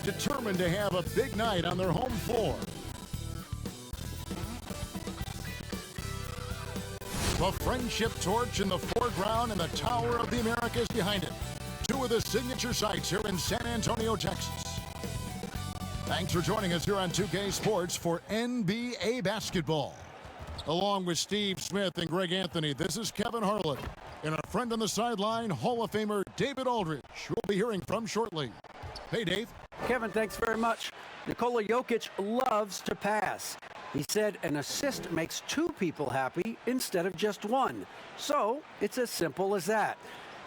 determined to have a big night on their home floor. The friendship torch in the foreground and the Tower of the Americas behind it. Two of the signature sites here in San Antonio, Texas. Thanks for joining us here on 2K Sports for NBA basketball. Along with Steve Smith and Greg Anthony, this is Kevin Harlan. And our friend on the sideline, Hall of Famer David Aldridge, who we'll be hearing from shortly. Hey, Dave. Kevin, thanks very much. Nikola Jokic loves to pass. He said an assist makes two people happy instead of just one. So it's as simple as that.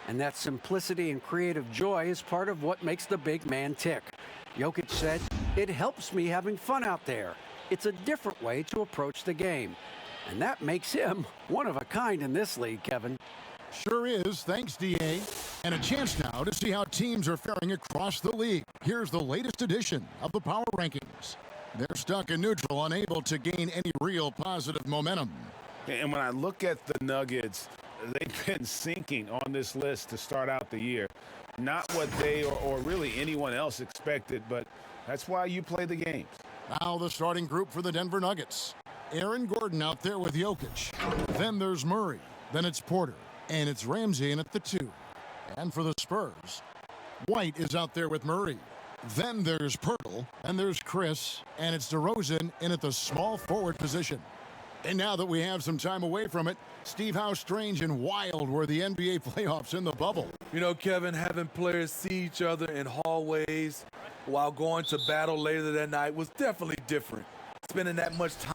And that simplicity and creative joy is part of what makes the big man tick. Jokic said, "It helps me having fun out there. It's a different way to approach the game." And that makes him one of a kind in this league, Kevin. Sure is. Thanks, DA. And a chance now to see how teams are faring across the league. Here's the latest edition of the Power Rankings. They're stuck in neutral, unable to gain any real positive momentum. And when I look at the Nuggets, they've been sinking on this list to start out the year. Not what they or really anyone else expected, but that's why you play the games. Now the starting group for the Denver Nuggets. Aaron Gordon out there with Jokic. Then there's Murray. Then it's Porter. And it's Ramsey in at the 2. And for the Spurs, White is out there with Murray. Then there's Pirtle, and there's Chris, and it's DeRozan in at the small forward position. And now that we have some time away from it, Steve, how strange and wild were the NBA playoffs in the bubble? You know, Kevin, having players see each other in hallways while going to battle later that night was definitely different. Spending that much time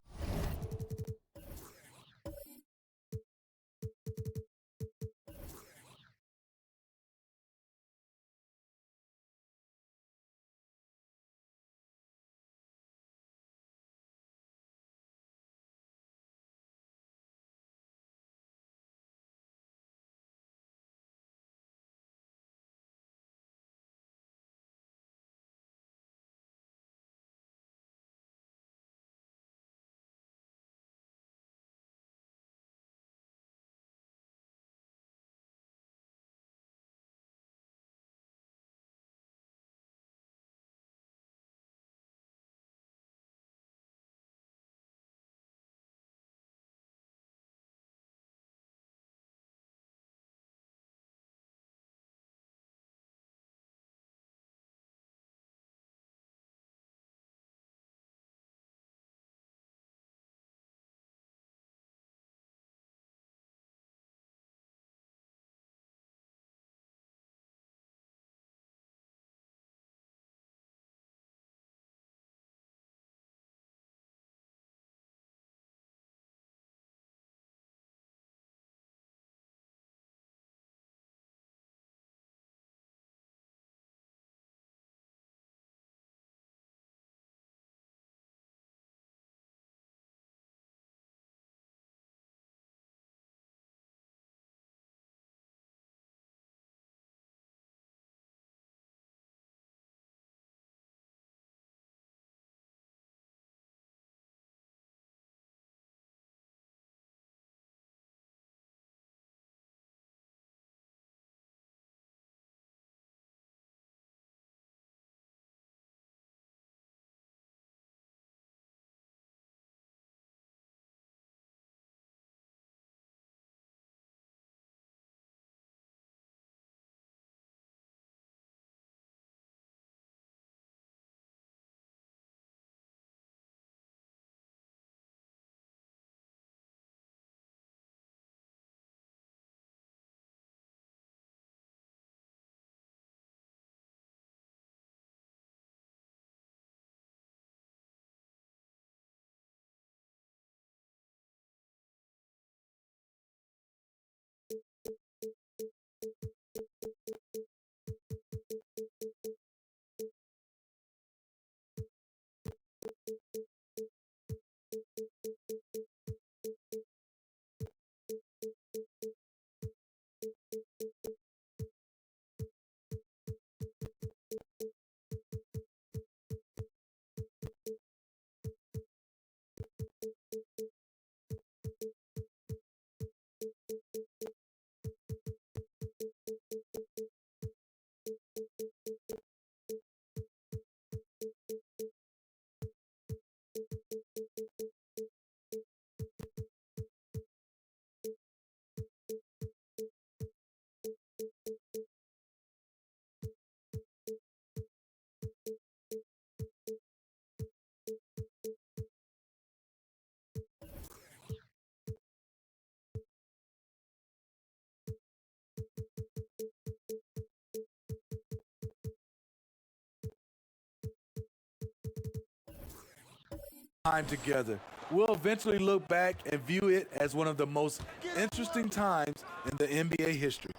time together. We'll eventually look back and view it as one of the most interesting times in the NBA history.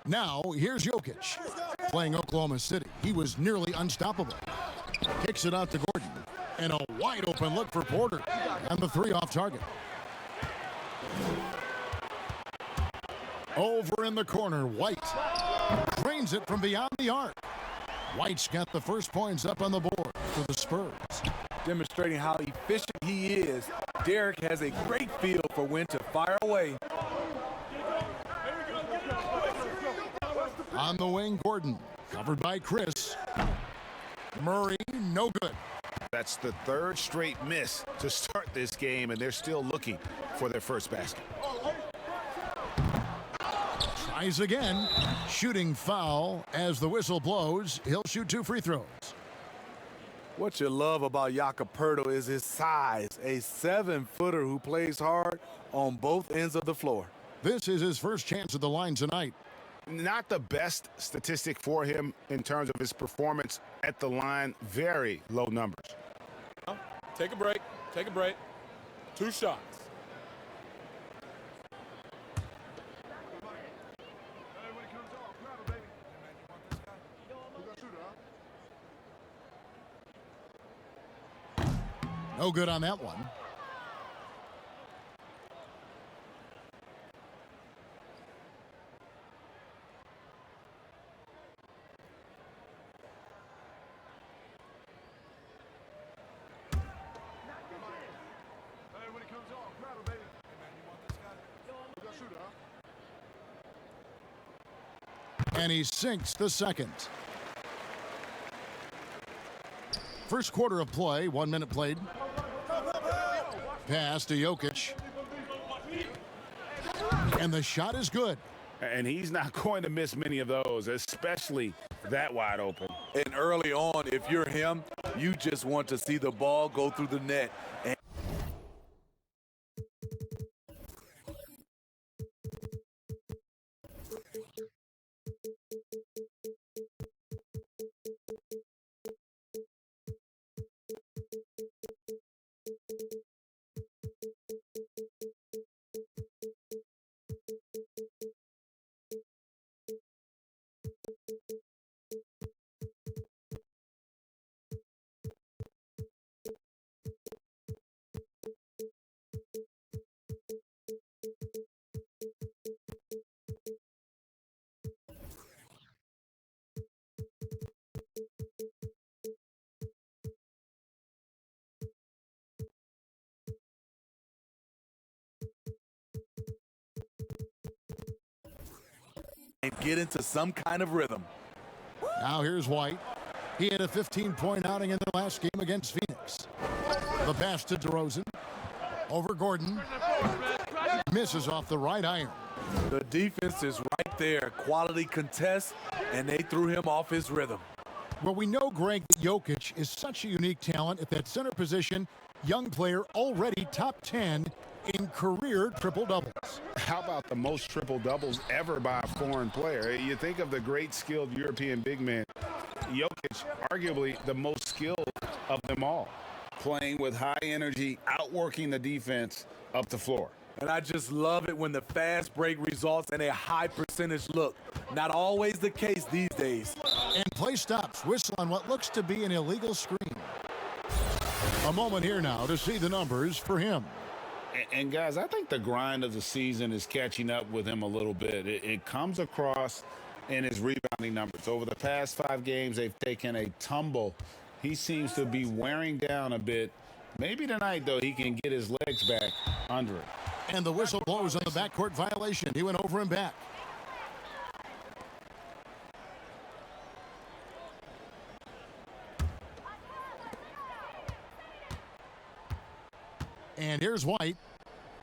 Now, here's Jokic. Playing Oklahoma City, he was nearly unstoppable. Kicks it out to Gordon. And a wide open look for Porter. And the three off target. Over in the corner, White. Drains it from beyond the arc. White's got the first points up on the board for the Spurs. Demonstrating how efficient he is, Derek has a great feel for when to fire away. On the wing, Gordon. Covered by Chris. Murray, no good. That's the third straight miss to start this game, and they're still looking for their first basket. Tries again. Shooting foul as the whistle blows. He'll shoot 2 free throws. What you love about Jakob Poeltl is his size, a 7-footer who plays hard on both ends of the floor. This is his first chance at the line tonight. Not the best statistic for him in terms of his performance at the line. Very low numbers. Take a break. Take a break. 2 shots. No good on that one. And he sinks the second. First quarter of play, 1 minute played. Pass to Jokic. And the shot is good. And he's not going to miss many of those, especially that wide open. And early on, if you're him, you just want to see the ball go through the net. And get into some kind of rhythm. Now here's White. He had a 15-point outing in their last game against Phoenix. The pass to DeRozan. Over Gordon. Misses off the right iron. The defense is right there. Quality contest, and they threw him off his rhythm. Well, we know, Greg, that Jokic is such a unique talent at that center position. Young player, already top 10 in career triple-doubles. How about the most triple-doubles ever by a foreign player? You think of the great skilled European big man. Jokic, arguably the most skilled of them all, playing with high energy, outworking the defense up the floor. And I just love it when the fast break results in a high percentage look. Not always the case these days. And play stops. Whistle on what looks to be an illegal screen. A moment here now to see the numbers for him. And guys, I think the grind of the season is catching up with him a little bit. It comes across in his rebounding numbers. Over the past 5 games, they've taken a tumble. He seems to be wearing down a bit. Maybe tonight, though, he can get his legs back under it. And the whistle blows on the backcourt violation. He went over and back. And here's White.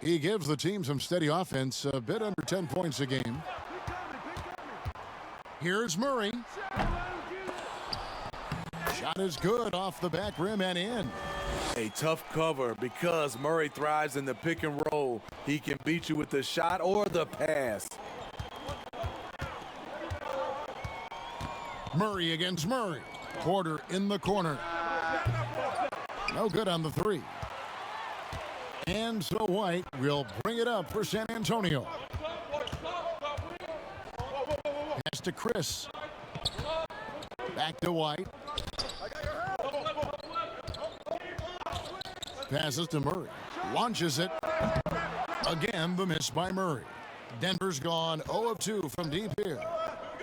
He gives the team some steady offense, a bit under 10 points a game. Here's Murray. Shot is good off the back rim and in. A tough cover because Murray thrives in the pick and roll. He can beat you with the shot or the pass. Murray against Murray. Porter in the corner. No good on the three. And so White will bring it up for San Antonio. Pass to Chris. Back to White. Passes to Murray. Launches it. Again, the miss by Murray. Denver's gone 0 of 2 from deep here.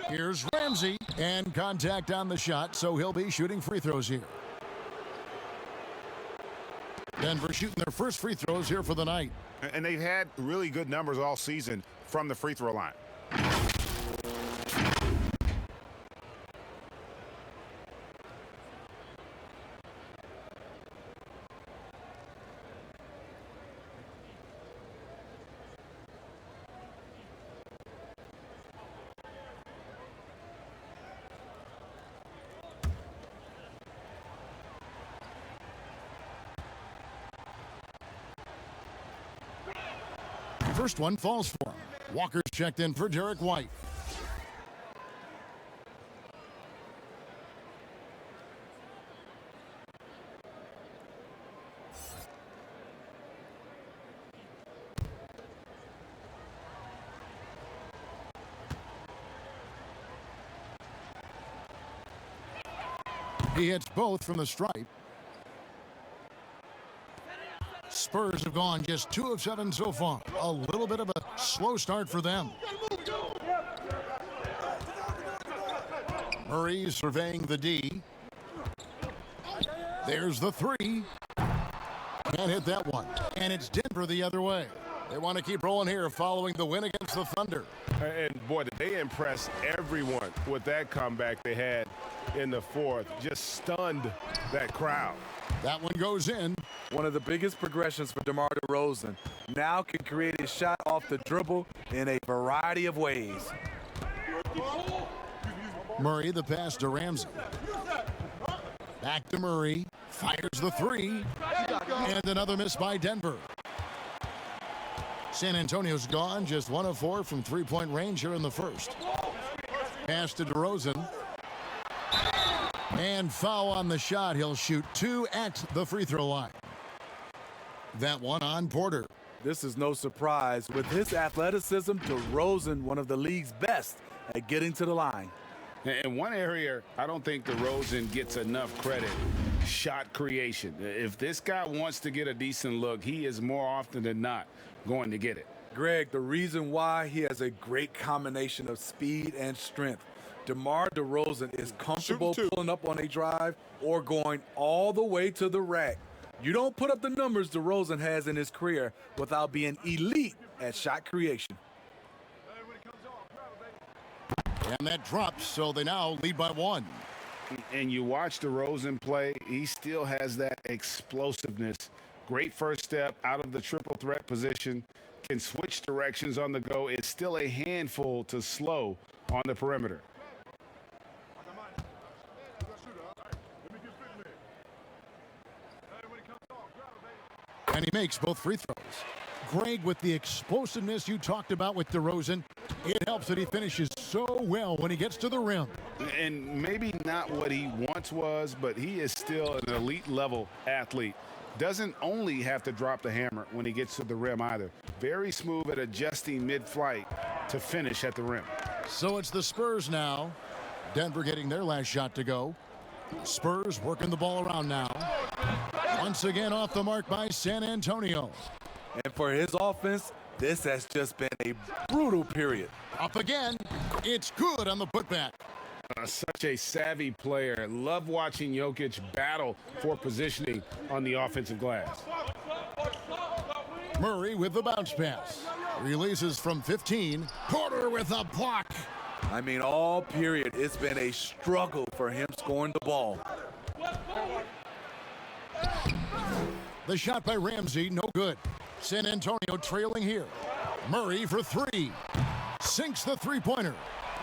Here's Ramsey. And contact on the shot, so he'll be shooting free throws here. Denver shooting their first free throws here for the night. And they've had really good numbers all season from the free throw line. First one falls for him. Walker's checked in for Derek White. He hits both from the stripe. Spurs have gone just 2 of 7 so far. A little bit of a slow start for them. Murray surveying the D. There's the three. Can't hit that one. And it's Denver the other way. They want to keep rolling here following the win against the Thunder. And boy, did they impress everyone with that comeback they had in the fourth. Just stunned that crowd. That one goes in. One of the biggest progressions for DeMar DeRozan. Now can create a shot off the dribble in a variety of ways. Murray, the pass to Ramsey. Back to Murray. Fires the three. And another miss by Denver. San Antonio's gone just 1 of 4 from three-point range here in the first. Pass to DeRozan. And foul on the shot. He'll shoot 2 at the free throw line. That one on Porter. This is no surprise. With his athleticism, DeRozan, one of the league's best at getting to the line. In one area, I don't think DeRozan gets enough credit. Shot creation. If this guy wants to get a decent look, he is more often than not going to get it. Greg, the reason why he has a great combination of speed and strength. DeMar DeRozan is comfortable pulling up on a drive or going all the way to the rack. You don't put up the numbers DeRozan has in his career without being elite at shot creation. And that drops, so they now lead by 1. And you watch DeRozan play, he still has that explosiveness. Great first step out of the triple threat position. Can switch directions on the go. It's still a handful to slow on the perimeter. And he makes both free throws. Greg, with the explosiveness you talked about with DeRozan, it helps that he finishes so well when he gets to the rim. And maybe not what he once was, but he is still an elite level athlete. Doesn't only have to drop the hammer when he gets to the rim either. Very smooth at adjusting mid-flight to finish at the rim. So it's the Spurs now. Denver getting their last shot to go. Spurs working the ball around now. Once again off the mark by San Antonio. And for his offense, this has just been a brutal period. Up again. It's good on the putback. Such a savvy player. Love watching Jokic battle for positioning on the offensive glass. Murray with the bounce pass. Releases from 15. Porter with a block. I mean, all period, it's been a struggle for him scoring the ball. The shot by Ramsey, no good. San Antonio trailing here. Murray for 3. Sinks the three-pointer.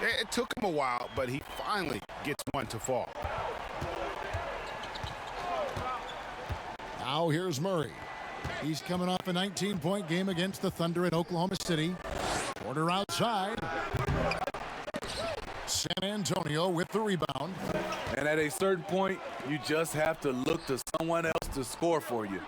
It took him a while, but he finally gets one to fall. Now here's Murray. He's coming off a 19-point game against the Thunder in Oklahoma City. Porter outside. San Antonio with the rebound. And at a certain point, you just have to look to someone else to score for you.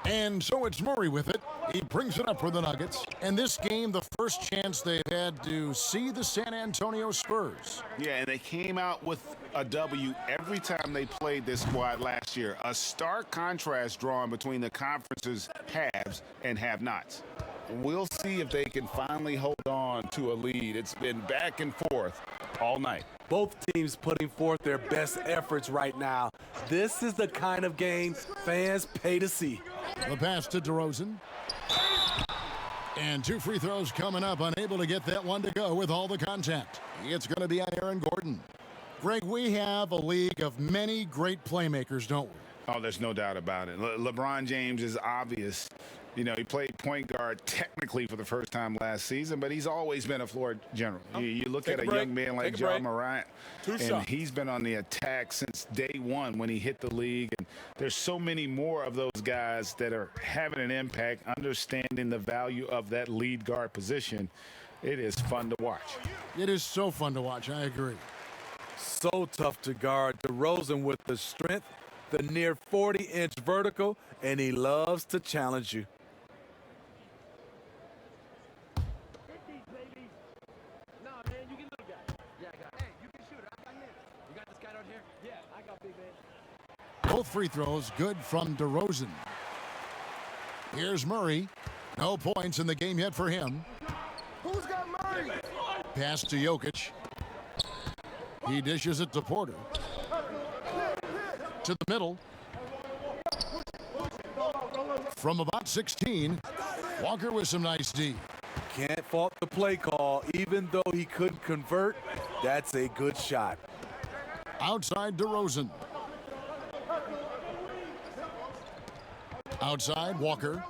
And so it's Murray with it. He brings it up for the Nuggets. And this game, the first chance they've had to see the San Antonio Spurs. Yeah, and they came out with a W every time they played this squad last year. A stark contrast drawn between the conference's haves and have-nots. We'll see if they can finally hold on to a lead. It's been back and forth all night. Both teams putting forth their best efforts right now. This is the kind of game fans pay to see. The pass to DeRozan. And 2 free throws coming up, unable to get that one to go with all the contact. It's going to be on Aaron Gordon. Greg, we have a league of many great playmakers, don't we? Oh, there's no doubt about it. LeBron James is obvious. You know, he played point guard technically for the first time last season, but he's always been a floor general. You look at a young man like Jamal Murray, and he's been on the attack since day one when he hit the league. And there's so many more of those guys that are having an impact, understanding the value of that lead guard position. It is fun to watch. It is so fun to watch. I agree. So tough to guard. DeRozan with the strength, the near 40-inch vertical, and he loves to challenge you. Both free throws good from DeRozan. Here's Murray. No points in the game yet for him. Who's got Murray? Pass to Jokic. He dishes it to Porter. To the middle. From about 16, Walker with some nice D. Can't fault the play call. Even though he couldn't convert, that's a good shot. Outside DeRozan. Outside, Walker.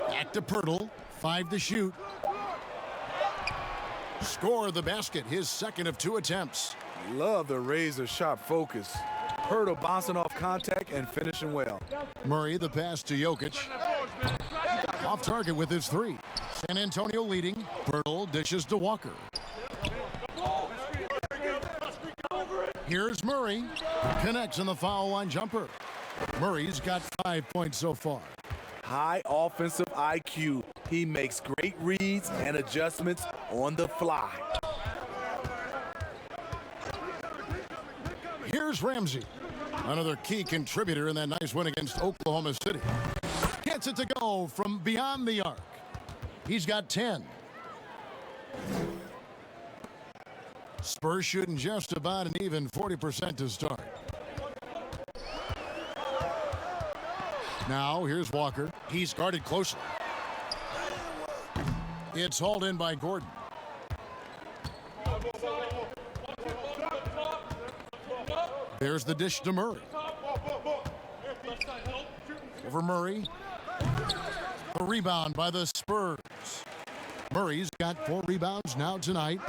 Back to Pirtle. 5 to shoot. Score the basket, his second of 2 attempts. Love the razor-sharp focus. Pirtle bouncing off contact and finishing well. Murray, the pass to Jokic. Off target with his 3. San Antonio leading. Pirtle dishes to Walker. Here's Murray. Connects on the foul line jumper. Murray's got 5 points so far. High offensive IQ. He makes great reads and adjustments on the fly. Here's Ramsey. Another key contributor in that nice win against Oklahoma City. Gets it to go from beyond the arc. He's got 10. Spurs shooting just about an even 40% to start. Now, here's Walker. He's guarded closely. It's hauled in by Gordon. There's the dish to Murray. Over Murray. A rebound by the Spurs. Murray's got 4 rebounds now tonight.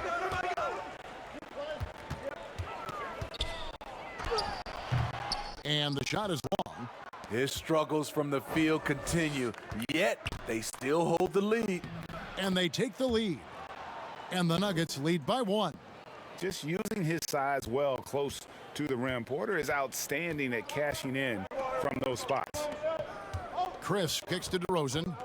And the shot is long. His struggles from the field continue, yet they still hold the lead. And they take the lead. And the Nuggets lead by 1. Just using his size well close to the rim. Porter is outstanding at cashing in from those spots. Chris kicks to DeRozan.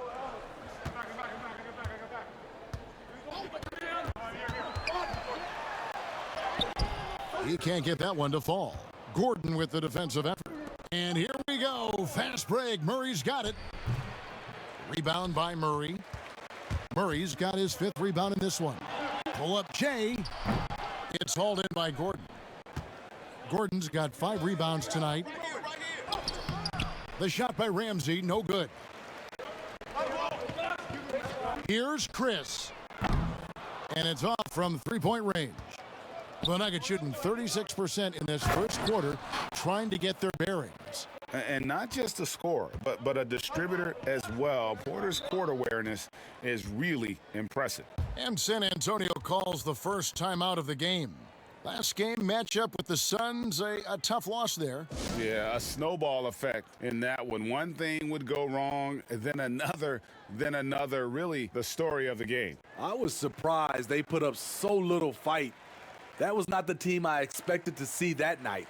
He can't get that one to fall. Gordon with the defensive effort. And here we go. Fast break. Murray's got it. Rebound by Murray. Murray's got his 5th rebound in this one. Pull up Jay. It's hauled in by Gordon. Gordon's got 5 rebounds tonight. The shot by Ramsey, no good. Here's Chris. And it's off from 3-point range. The Nuggets shooting 36% in this first quarter, trying to get their bearings. And not just a scorer, but a distributor as well. Porter's court awareness is really impressive. And San Antonio calls the first timeout of the game. Last game matchup with the Suns, a tough loss there. Yeah, a snowball effect in that one. One thing would go wrong, then another, then another. Really the story of the game. I was surprised they put up so little fight. That was not the team I expected to see that night.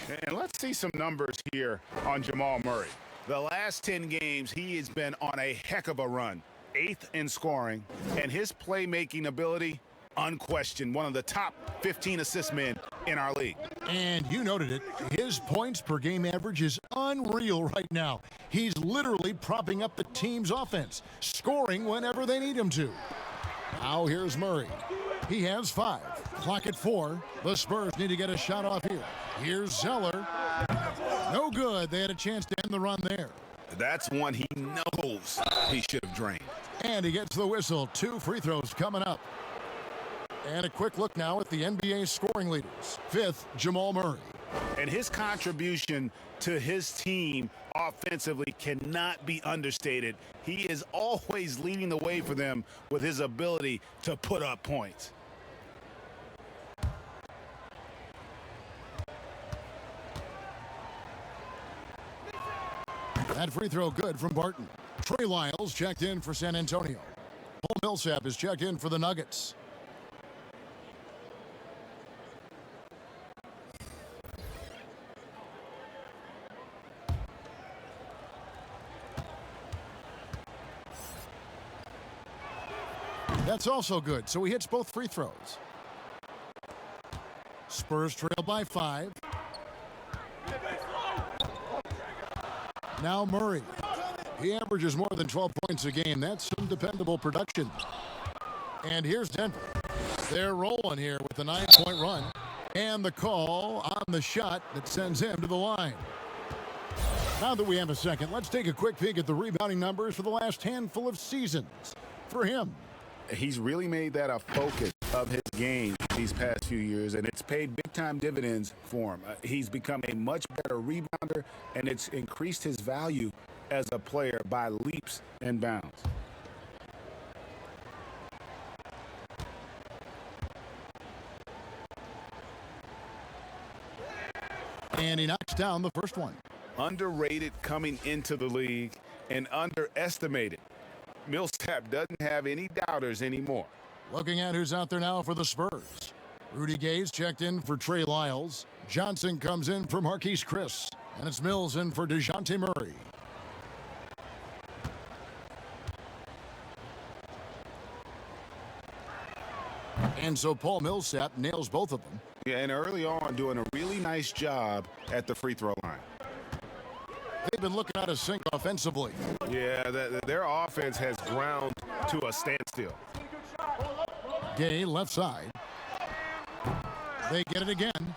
And let's see some numbers here on Jamal Murray. The last 10 games, he has been on a heck of a run. 8th in scoring, and his playmaking ability, unquestioned, one of the top 15 assist men in our league. And you noted it, his points per game average is unreal right now. He's literally propping up the team's offense, scoring whenever they need him to. Now here's Murray. He has 5. Clock at 4. The Spurs need to get a shot off here. Here's Zeller. No good. They had a chance to end the run there. That's one he knows he should have drained. And he gets the whistle. 2 free throws coming up. And a quick look now at the NBA scoring leaders. 5th, Jamal Murray. And his contribution to his team offensively cannot be understated. He is always leading the way for them with his ability to put up points. That free throw good from Barton. Trey Lyles checked in for San Antonio. Paul Millsap is checked in for the Nuggets. That's also good, so he hits both free throws. Spurs trail by 5. Now Murray. He averages more than 12 points a game. That's some dependable production. And here's Denver. They're rolling here with a 9-point run. And the call on the shot that sends him to the line. Now that we have a second, let's take a quick peek at the rebounding numbers for the last handful of seasons. For him, he's really made that a focus of his game these past few years, and it's paid big-time dividends for him. He's become a much better rebounder, and it's increased his value as a player by leaps and bounds. and he knocks down the first one. Underrated coming into the league and underestimated. Millsap doesn't have any doubters anymore. Looking at who's out there now for the Spurs. Rudy Gay's checked in for Trey Lyles. Johnson comes in for Marquise Chris. And it's Mills in for DeJounte Murray. And so Paul Millsap nails both of them. Yeah, and early on doing a really nice job at the free throw line. They've been looking out of sync offensively. Yeah, their offense has ground to a standstill. Gay left side. They get it again.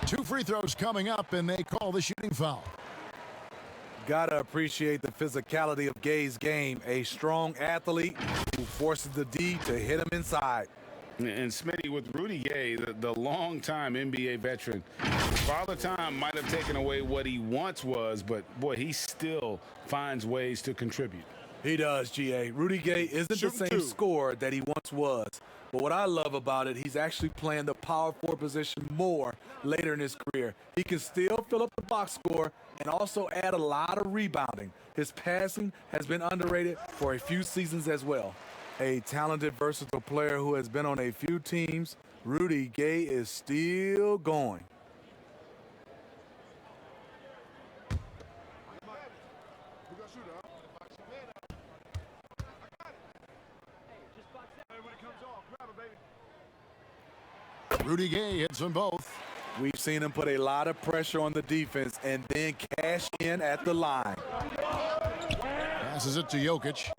2 free throws coming up, and they call the shooting foul. Gotta appreciate the physicality of Gay's game. A strong athlete who forces the D to hit him inside. And Smitty, with Rudy Gay, the longtime NBA veteran, Father Time might have taken away what he once was, but boy, he still finds ways to contribute. He does, GA. Rudy Gay isn't the same scorer that he once was. But what I love about it, he's actually playing the power forward position more later in his career. He can still fill up the box score and also add a lot of rebounding. His passing has been underrated for a few seasons as well. A talented, versatile player who has been on a few teams, Rudy Gay is still going. Rudy Gay hits them both. We've seen him put a lot of pressure on the defense and then cash in at the line. Passes it to Jokic.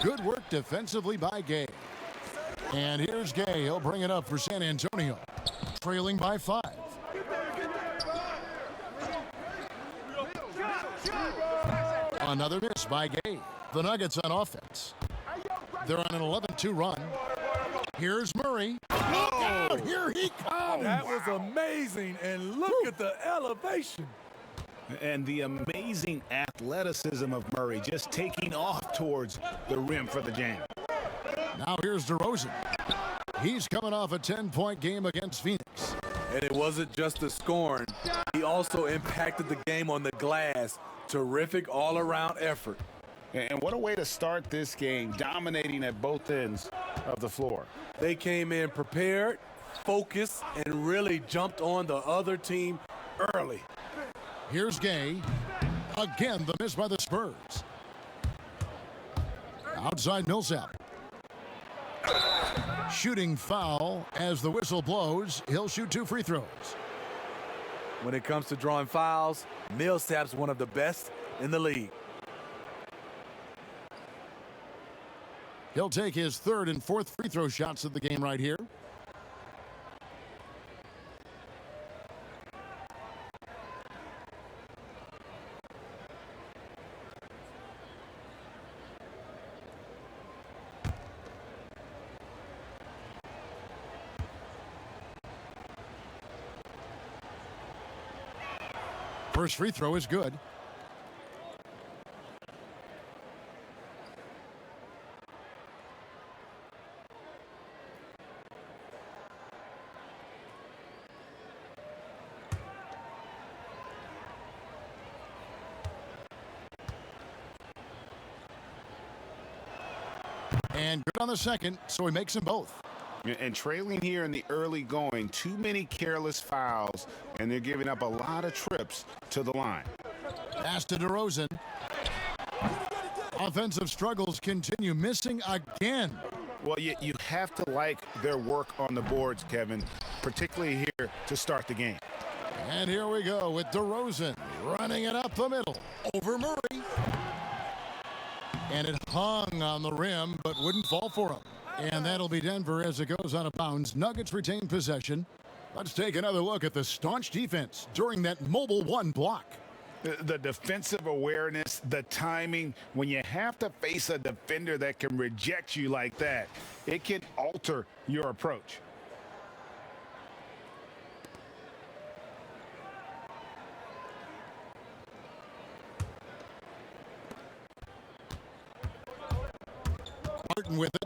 Good work defensively by Gay. And here's Gay. He'll bring it up for San Antonio. Trailing by 5. Another miss by Gay. The Nuggets on offense. They're on an 11-2 run. Here's Murray. Look out! Here he comes! That was amazing, and look at the elevation. And the amazing athleticism of Murray just taking off towards the rim for the jam. Now here's DeRozan. He's coming off a 10-point game against Phoenix. And it wasn't just the scoring. He also impacted the game on the glass. Terrific all-around effort. And what a way to start this game, dominating at both ends of the floor. They came in prepared, focused, and really jumped on the other team early. Here's Gay. Again, the miss by the Spurs. Outside Millsap. Shooting foul as the whistle blows. He'll shoot 2 free throws. When it comes to drawing fouls, Millsap's one of the best in the league. He'll take his 3rd and 4th free throw shots of the game right here. First free throw is good. And good on the second, so he makes them both. And trailing here in the early going, too many careless fouls, and they're giving up a lot of trips to the line. Pass to DeRozan. Offensive struggles continue, missing again. Well, you have to like their work on the boards, Kevin, particularly here to start the game. And here we go with DeRozan running it up the middle over Murray. And it hung on the rim, but wouldn't fall for him. And that'll be Denver as it goes out of bounds. Nuggets retain possession. Let's take another look at the staunch defense during that mobile 1 block. The defensive awareness, the timing, when you have to face a defender that can reject you like that, it can alter your approach. Martin with it.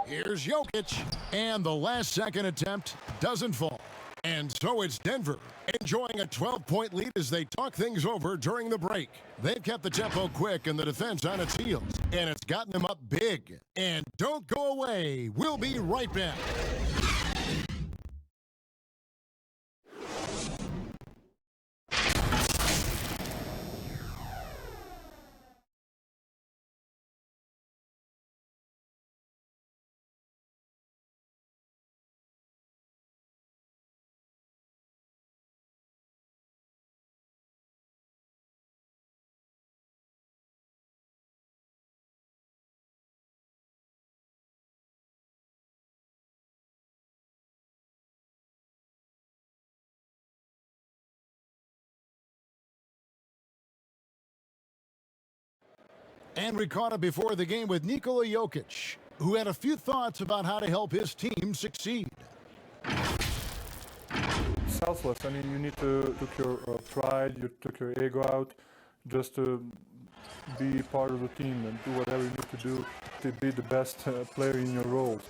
Here's Jokic, and the last-second attempt doesn't fall. And so it's Denver enjoying a 12-point lead as they talk things over during the break. They've kept the tempo quick and the defense on its heels, and it's gotten them up big. And don't go away. We'll be right back. And we caught up before the game with Nikola Jokic, who had a few thoughts about how to help his team succeed. Selfless. I mean, you need to took your pride, you took your ego out, just to be part of the team and do whatever you need to do to be the best player in your role.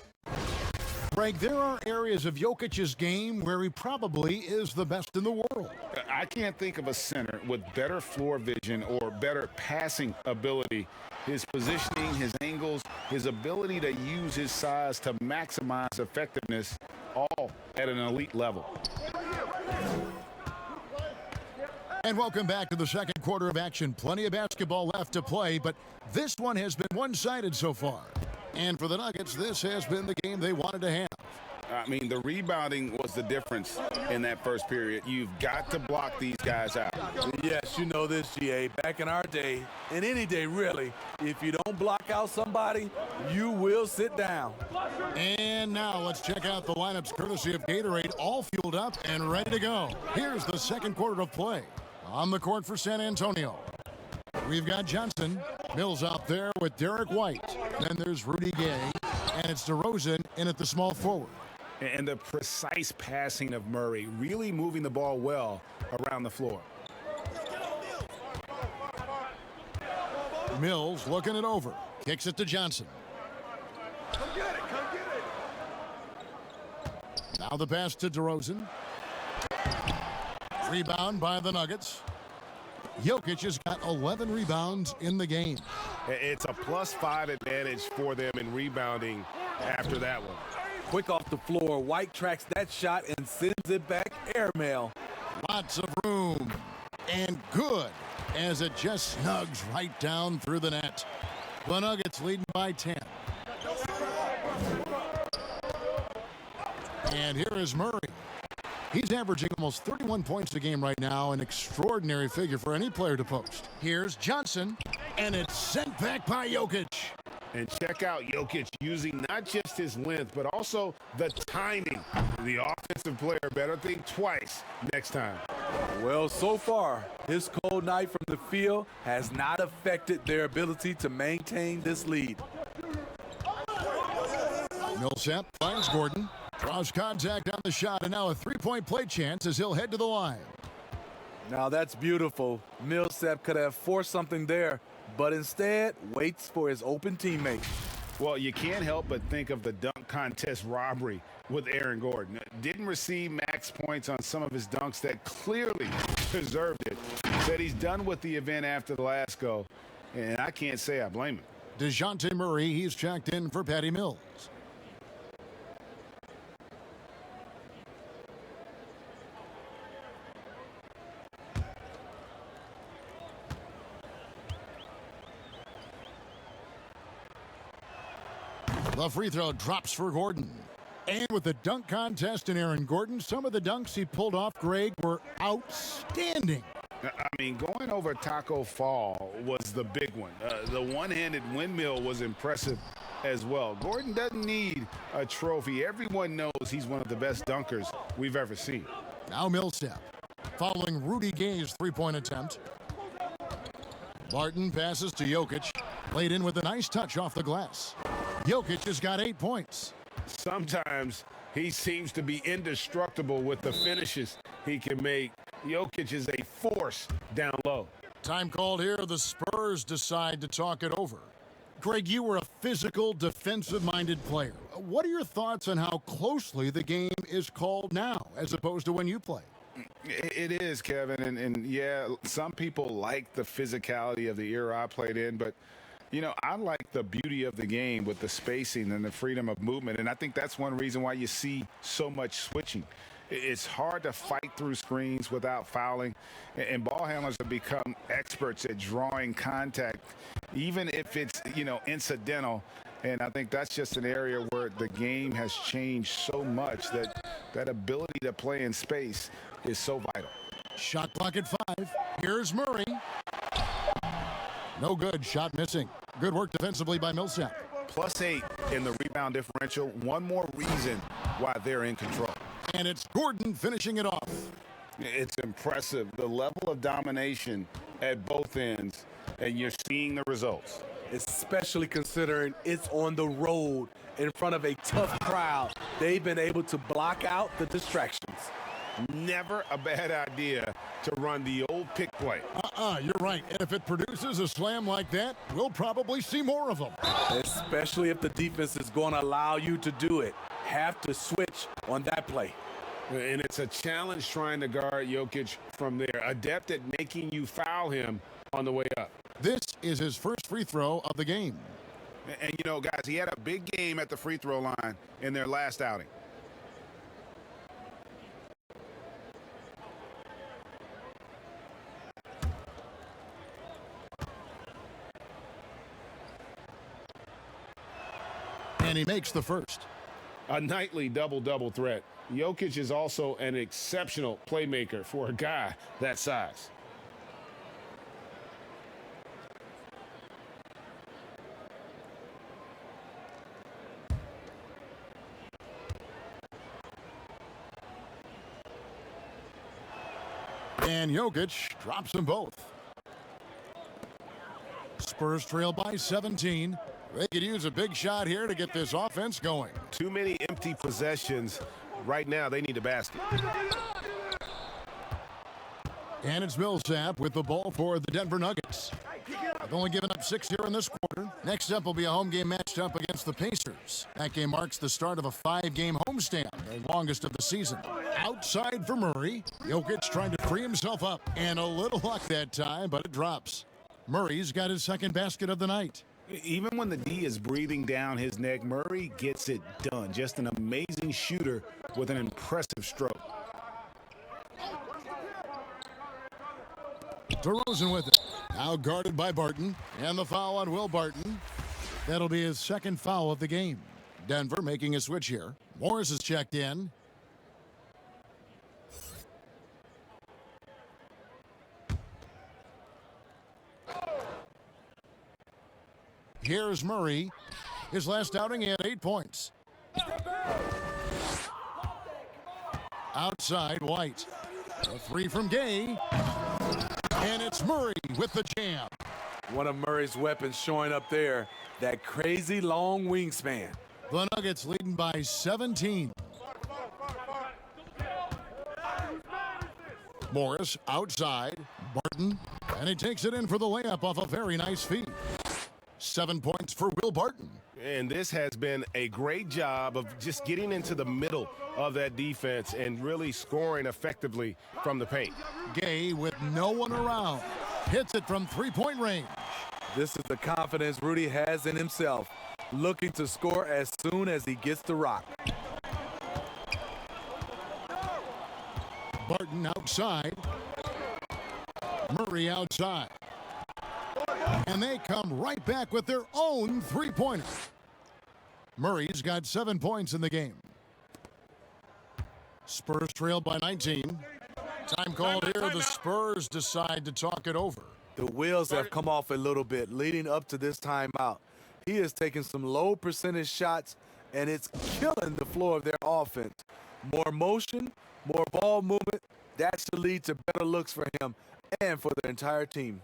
Greg, there are areas of Jokic's game where he probably is the best in the world. I can't think of a center with better floor vision or better passing ability. His positioning, his angles, his ability to use his size to maximize effectiveness, all at an elite level. And welcome back to the second quarter of action. Plenty of basketball left to play, but this one has been one-sided so far. And for the Nuggets, this has been the game they wanted to have. I mean, the rebounding was the difference in that first period. You've got to block these guys out. Yes, you know this, GA. Back in our day, and any day really, if you don't block out somebody, you will sit down. And now let's check out the lineups courtesy of Gatorade, all fueled up and ready to go. Here's the second quarter of play. On the court for San Antonio, we've got Johnson. Mills out there with Derek White. Then there's Rudy Gay, and it's DeRozan in at the small forward. and the precise passing of Murray, really moving the ball well around the floor. Mills looking it over. Kicks it to Johnson. Come get it, come get it. Now the pass to DeRozan. Rebound by the Nuggets. Jokic has got 11 rebounds in the game. It's a +5 advantage for them in rebounding after that one. Quick off the floor, White tracks that shot and sends it back airmail. Lots of room. And good, as it just snugs right down through the net. The Nuggets leading by 10. And here is Murray. He's averaging almost 31 points a game right now, an extraordinary figure for any player to post. Here's Johnson, and it's sent back by Jokic. And check out Jokic using not just his length, but also the timing. The offensive player better think twice next time. Well, so far, his cold night from the field has not affected their ability to maintain this lead. Millsap finds Gordon. Draws contact on the shot, and now a three-point play chance as he'll head to the line. Now that's beautiful. Millsap could have forced something there, but instead waits for his open teammate. Well, you can't help but think of the dunk contest robbery with Aaron Gordon. Didn't receive max points on some of his dunks that clearly deserved it. Said he's done with the event after the last go, and I can't say I blame him. DeJounte Murray, he's checked in for Patty Mills. The free throw drops for Gordon. And with the dunk contest in Aaron Gordon, some of the dunks he pulled off, Greg, were outstanding. I mean, going over Taco Fall was the big one. The one-handed windmill was impressive as well. Gordon doesn't need a trophy. Everyone knows he's one of the best dunkers we've ever seen. Now Millsap, following Rudy Gay's three-point attempt. Barton passes to Jokic, played in with a nice touch off the glass. Jokic has got 8 points. Sometimes he seems to be indestructible with the finishes he can make. Jokic is a force down low. Time called here. The Spurs decide to talk it over. Greg, you were a physical, defensive-minded player. What are your thoughts on how closely the game is called now as opposed to when you played? It is, Kevin, and yeah, some people like the physicality of the era I played in, but you know, I like the beauty of the game with the spacing and the freedom of movement, and I think that's one reason why you see so much switching. It's hard to fight through screens without fouling, and ball handlers have become experts at drawing contact, even if it's, you know, incidental. And I think that's just an area where the game has changed so much that that ability to play in space is so vital. Shot clock at 5. Here's Murray. No good. Shot missing. Good work defensively by Millsap. +8 in the rebound differential. One more reason why they're in control. And it's Gordon finishing it off. It's impressive, the level of domination at both ends, and you're seeing the results. Especially considering it's on the road in front of a tough crowd. They've been able to block out the distractions. Never a bad idea to run the old pick play. You're right. And if it produces a slam like that, we'll probably see more of them. Especially if the defense is going to allow you to do it. Have to switch on that play. And it's a challenge trying to guard Jokic from there. Adept at making you foul him on the way up. This is his first free throw of the game. And you know, guys, he had a big game at the free throw line in their last outing. And he makes the first. A nightly double-double threat. Jokic is also an exceptional playmaker for a guy that size. And Jokic drops them both. Spurs trail by 17. They could use a big shot here to get this offense going. Too many empty possessions. Right now, they need a basket. And it's Millsap with the ball for the Denver Nuggets. They've only given up 6 here in this quarter. Next up will be a home game matched up against the Pacers. That game marks the start of a 5-game homestand, the longest of the season. Outside for Murray. Jokic trying to free himself up. And a little luck that time, but it drops. Murray's got his second basket of the night. Even when the D is breathing down his neck, Murray gets it done. Just an amazing shooter with an impressive stroke. DeRozan with it. Now guarded by Barton. And the foul on Will Barton. That'll be his second foul of the game. Denver making a switch here. Morris is checked in. Here's Murray. His last outing, he had 8 points. Outside, White. A three from Gay. And it's Murray with the jam. One of Murray's weapons showing up there, that crazy long wingspan. The Nuggets leading by 17. Morris outside. Barton. And he takes it in for the layup off a very nice feed. 7 points for Will Barton. And this has been a great job of just getting into the middle of that defense and really scoring effectively from the paint. Gay with no one around. Hits it from three-point range. This is the confidence Rudy has in himself, looking to score as soon as he gets the rock. Barton outside. Murray outside. And they come right back with their own three-pointer. Murray's got 7 points in the game. Spurs trail by 19. Time called here. The Spurs decide to talk it over. The wheels have come off a little bit leading up to this timeout. He is taking some low percentage shots, and it's killing the flow of their offense. More motion, more ball movement, that should lead to better looks for him and for the entire team.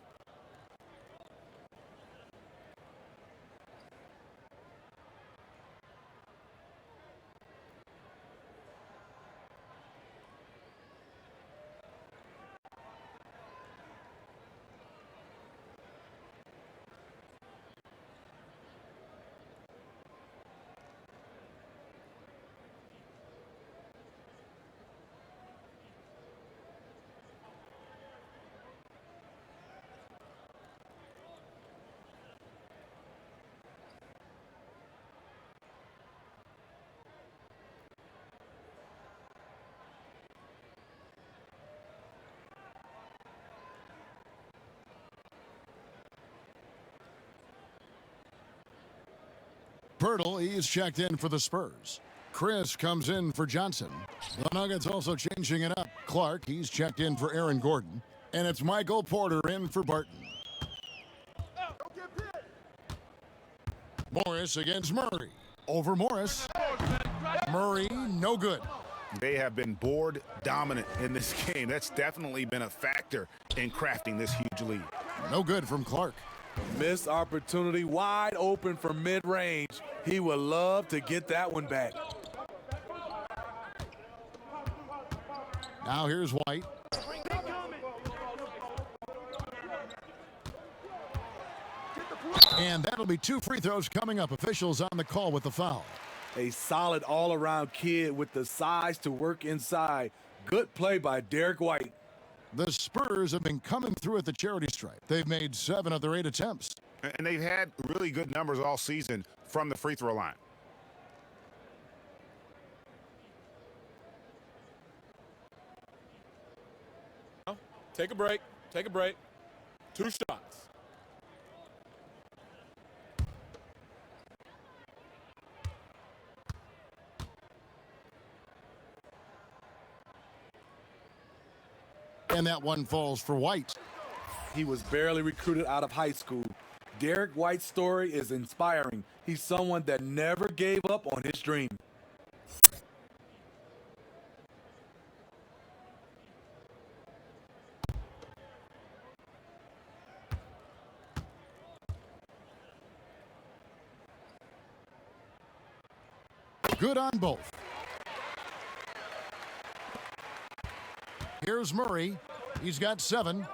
Pirtle, he's checked in for the Spurs. Chris comes in for Johnson. The Nuggets also changing it up. Clark, he's checked in for Aaron Gordon. And it's Michael Porter in for Barton. Morris against Murray. Over Morris. Murray, no good. They have been board dominant in this game. That's definitely been a factor in crafting this huge lead. No good from Clark. Missed opportunity, wide open from mid-range. He would love to get that one back. Now here's White. And that'll be 2 free throws coming up. Officials on the call with the foul. A solid all-around kid with the size to work inside. Good play by Derek White. The Spurs have been coming through at the charity stripe. They've made 7 of their 8 attempts. And they've had really good numbers all season from the free throw line. Take a break. Take a break. 2 shots. And that one falls for White. He was barely recruited out of high school. Derek White's story is inspiring. He's someone that never gave up on his dream. Good on both. Here's Murray. He's got 7.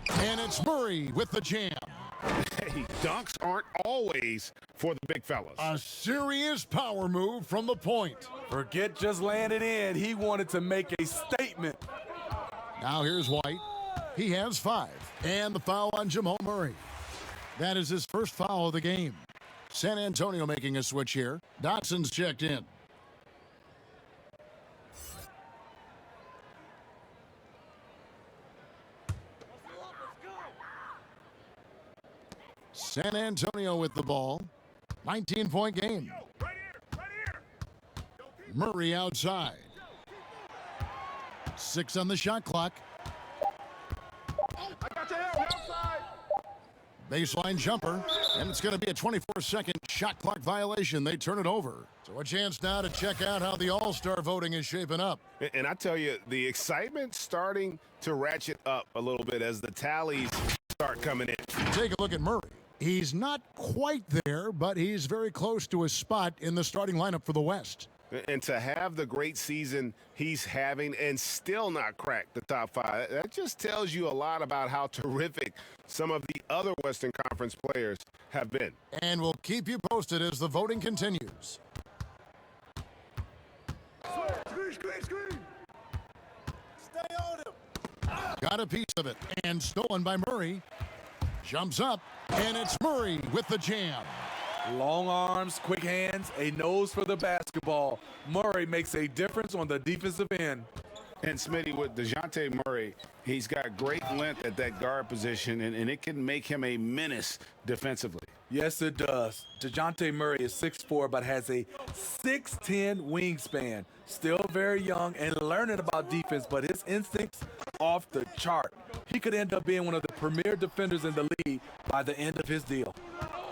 And it's Murray with the jam. Hey, dunks aren't always for the big fellas. A serious power move from the point. Forget just landing in. He wanted to make a statement. Now here's White. He has 5. And the foul on Jamal Murray. That is his first foul of the game. San Antonio making a switch here. Dotson's checked in. San Antonio with the ball. 19-point game. Murray outside. 6 on the shot clock. Baseline jumper, and it's going to be a 24-second shot clock violation. They turn it over. So a chance now to check out how the All-Star voting is shaping up. And I tell you, the excitement's starting to ratchet up a little bit as the tallies start coming in. Take a look at Murray. He's not quite there, but he's very close to his spot in the starting lineup for the West. And to have the great season he's having and still not crack the top 5, that just tells you a lot about how terrific some of the other Western Conference players have been. And we'll keep you posted as the voting continues. Screen. Stay on him. Got a piece of it, and stolen by Murray. Jumps up, and it's Murray with the jam. Long arms, quick hands, a nose for the basketball. Murray makes a difference on the defensive end. And Smitty, with DeJounte Murray, he's got great length at that guard position, and it can make him a menace defensively. Yes, it does. DeJounte Murray is 6'4", but has a 6'10" wingspan. Still very young and learning about defense, but his instincts off the chart. He could end up being one of the premier defenders in the league by the end of his deal.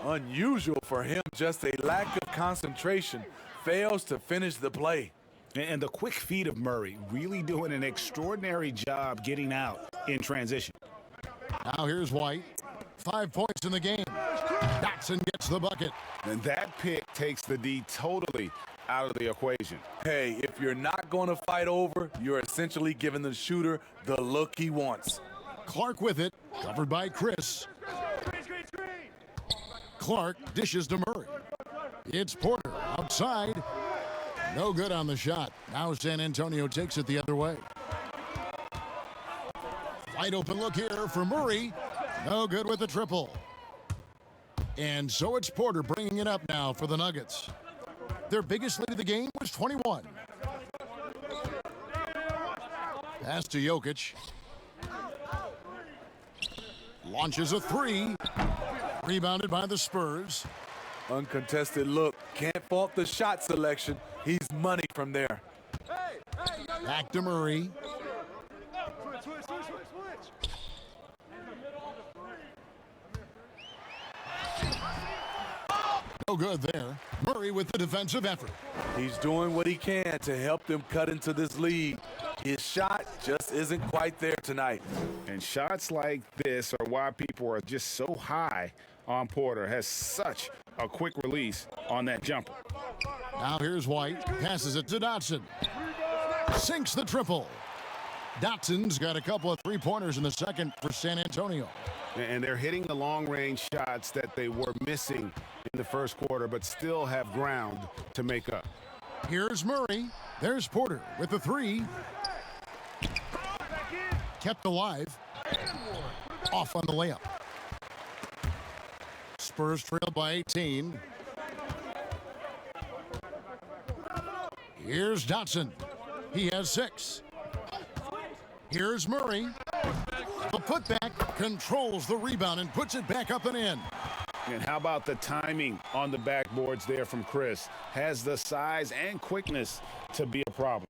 Unusual for him, just a lack of concentration. Fails to finish the play. And the quick feet of Murray really doing an extraordinary job getting out in transition. Now here's White. 5 points in the game. Dotson gets the bucket. And that pick takes the D totally out of the equation. Hey, if you're not going to fight over, you're essentially giving the shooter the look he wants. Clark with it, covered by Chris. Screen. Clark dishes to Murray. It's Porter outside. No good on the shot. Now San Antonio takes it the other way. Wide open look here for Murray. No good with the triple. And so it's Porter bringing it up now for the Nuggets. Their biggest lead of the game was 21. Pass to Jokic. Launches a 3. Rebounded by the Spurs. Uncontested look. Can't fault the shot selection. He's money from there. Back to Murray. Switch. No good there. Murray with the defensive effort. He's doing what he can to help them cut into this lead. His shot just isn't quite there tonight. And shots like this are why people are just so high on Porter. Has such a quick release on that jumper. Now here's White. Passes it to Dotson. Sinks the triple. Dotson's got a couple of three-pointers in the second for San Antonio. And they're hitting the long-range shots that they were missing in the first quarter, but still have ground to make up. Here's Murray. There's Porter with the 3. Kept alive. Off on the layup. Spurs trail by 18. Here's Dotson. He has 6. Here's Murray. The putback controls the rebound and puts it back up and in. And how about the timing on the backboards there from Chris? Has the size and quickness to be a problem.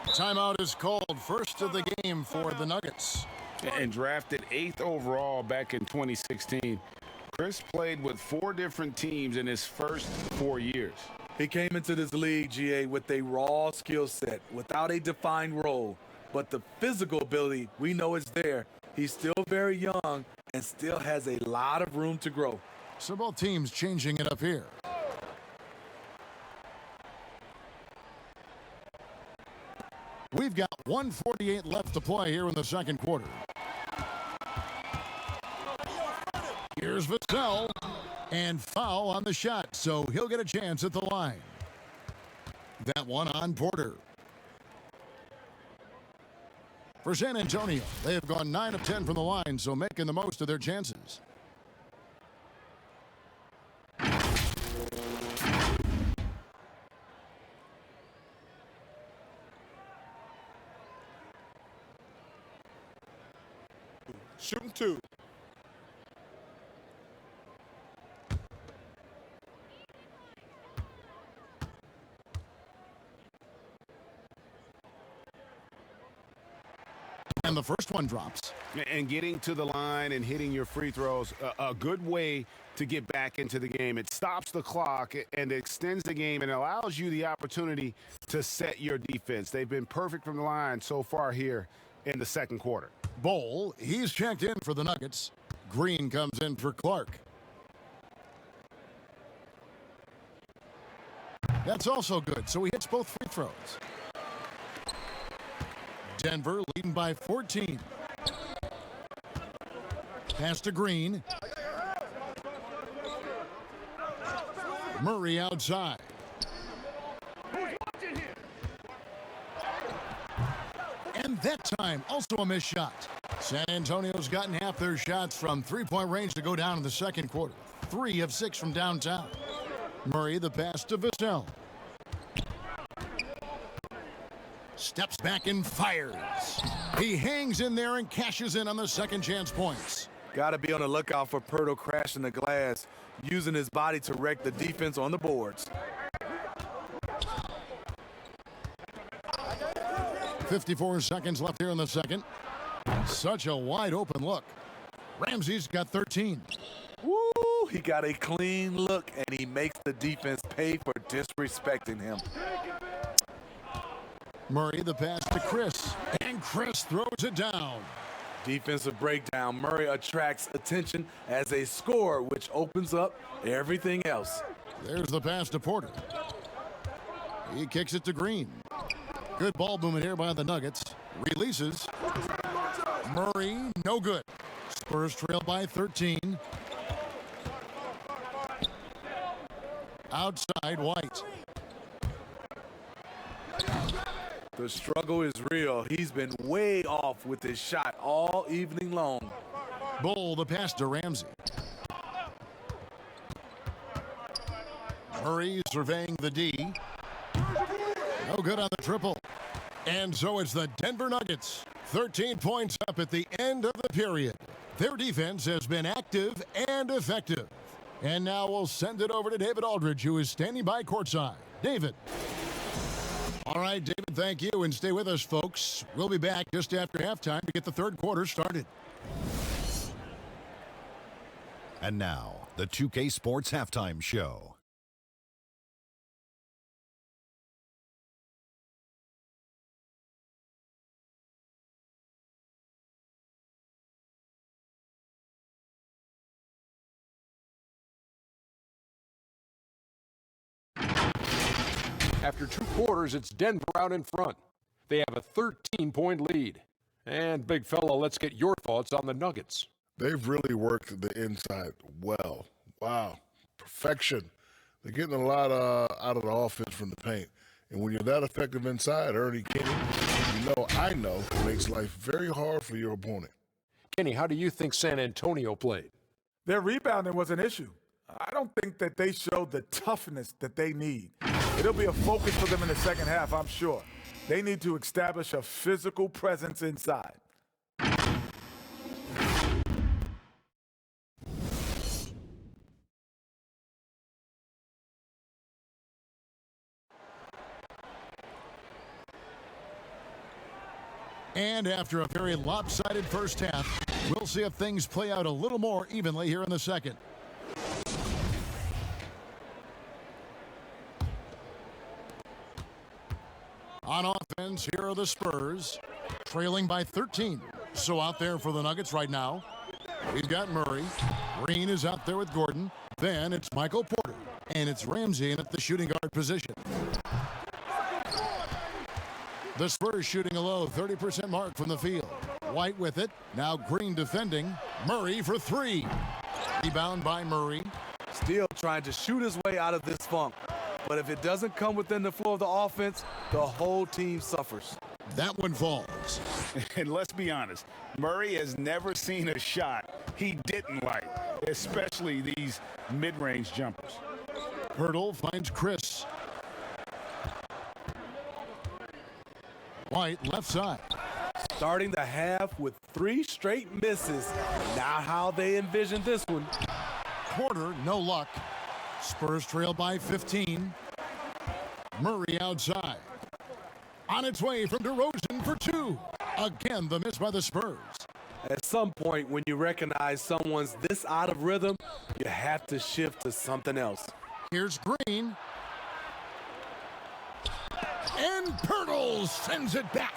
Timeout is called. First of the game for the Nuggets. And drafted 8th overall back in 2016. Chris played with 4 different teams in his first 4 years. He came into this league, GA, with a raw skill set, without a defined role. But the physical ability, we know is there. He's still very young and still has a lot of room to grow. So both teams changing it up here. We've got 1:48 left to play here in the second quarter. Here's Vassell, and foul on the shot, so he'll get a chance at the line. That one on Porter. For San Antonio, they have gone 9 of 10 from the line, so making the most of their chances. Shooting 2. And the first one drops. And getting to the line and hitting your free throws, a good way to get back into the game. It stops the clock and extends the game and allows you the opportunity to set your defense. They've been perfect from the line so far here in the second quarter. Bowl, he's checked in for the Nuggets. Green comes in for Clark. That's also good, so he hits both free throws. Denver leading by 14. Pass to Green. Murray outside. And that time, also a missed shot. San Antonio's gotten half their shots from three-point range to go down in the second quarter. 3 of 6 from downtown. Murray, the pass to Vassell. Steps back and fires. He hangs in there and cashes in on the second chance points. Got to be on the lookout for Pirtle crashing the glass, using his body to wreck the defense on the boards. 54 seconds left here in the second. Such a wide open look. Ramsey's got 13. Woo! He got a clean look, and he makes the defense pay for disrespecting him. Murray, the pass to Chris, and Chris throws it down. Defensive breakdown. Murray attracts attention as a scorer, which opens up everything else. There's the pass to Porter. He kicks it to Green. Good ball movement here by the Nuggets. Releases. Murray, no good. Spurs trail by 13. Outside, White. The struggle is real. He's been way off with his shot all evening long. Bull, the pass to Ramsey. Murray surveying the D. No good on the triple. And so it's the Denver Nuggets. 13 points up at the end of the period. Their defense has been active and effective. And now we'll send it over to David Aldridge, who is standing by courtside. David. All right, David, thank you, and stay with us, folks. We'll be back just after halftime to get the third quarter started. And now, the 2K Sports Halftime Show. After 2 quarters, it's Denver out in front. They have a 13-point lead. And, big fella, let's get your thoughts on the Nuggets. They've really worked the inside well. Wow. Perfection. They're getting a lot out of the offense from the paint. And when you're that effective inside, Ernie, Kenny, I know it makes life very hard for your opponent. Kenny, how do you think San Antonio played? Their rebounding was an issue. I don't think that they showed the toughness that they need. It'll be a focus for them in the second half, I'm sure. They need to establish a physical presence inside. And after a very lopsided first half, we'll see if things play out a little more evenly here in the second. On offense, here are the Spurs, trailing by 13. So out there for the Nuggets right now, He's got Murray. Green is out there with Gordon. Then it's Michael Porter. And it's Ramsey in at the shooting guard position. The Spurs shooting a low 30% mark from the field. White with it. Now Green defending. Murray for three. Rebound by Murray. Still trying to shoot his way out of this funk. But if it doesn't come within the flow of the offense, the whole team suffers. That one falls. And let's be honest, Murray has never seen a shot he didn't like, especially these mid-range jumpers. Hurdle finds Chris. White left side. Starting the half with 3 straight misses. Not how they envisioned this one. Porter, no luck. Spurs trail by 15. Murray outside. On its way from DeRozan for 2. Again, the miss by the Spurs. At some point, when you recognize someone's this out of rhythm, you have to shift to something else. Here's Green. And Pirtle sends it back.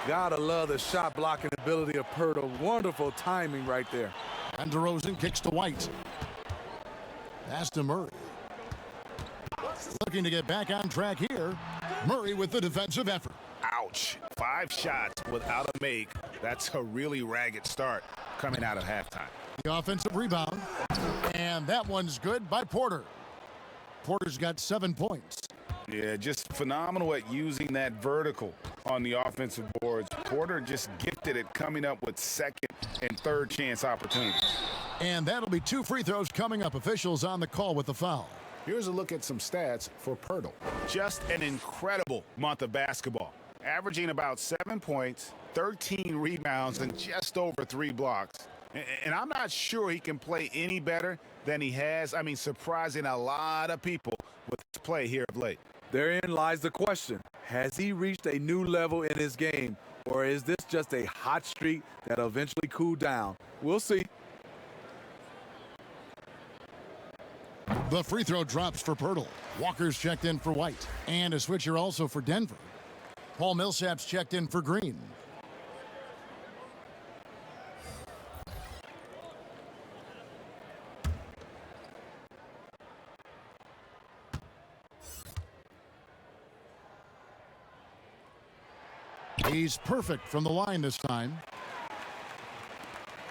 Gotta love the shot blocking ability of Pirtle. Wonderful timing right there. And DeRozan kicks to White. Pass to Murray. Looking to get back on track here. Murray with the defensive effort. Ouch. 5 shots without a make. That's a really ragged start coming out of halftime. The offensive rebound. And that one's good by Porter. Porter's got 7 points. Yeah, just phenomenal at using that vertical on the offensive boards. Porter just gifted at coming up with second and third chance opportunities. And that'll be 2 free throws coming up. Officials on the call with the foul. Here's a look at some stats for Pirtle. Just an incredible month of basketball. Averaging about 7 points, 13 rebounds, and just over 3 blocks. And I'm not sure he can play any better than he has. I mean, surprising a lot of people with his play here of late. Therein lies the question. Has he reached a new level in his game, or is this just a hot streak that'll eventually cool down? We'll see. The free throw drops for Pirtle. Walker's checked in for White. And a switcher also for Denver. Paul Millsap's checked in for Green. He's perfect from the line this time.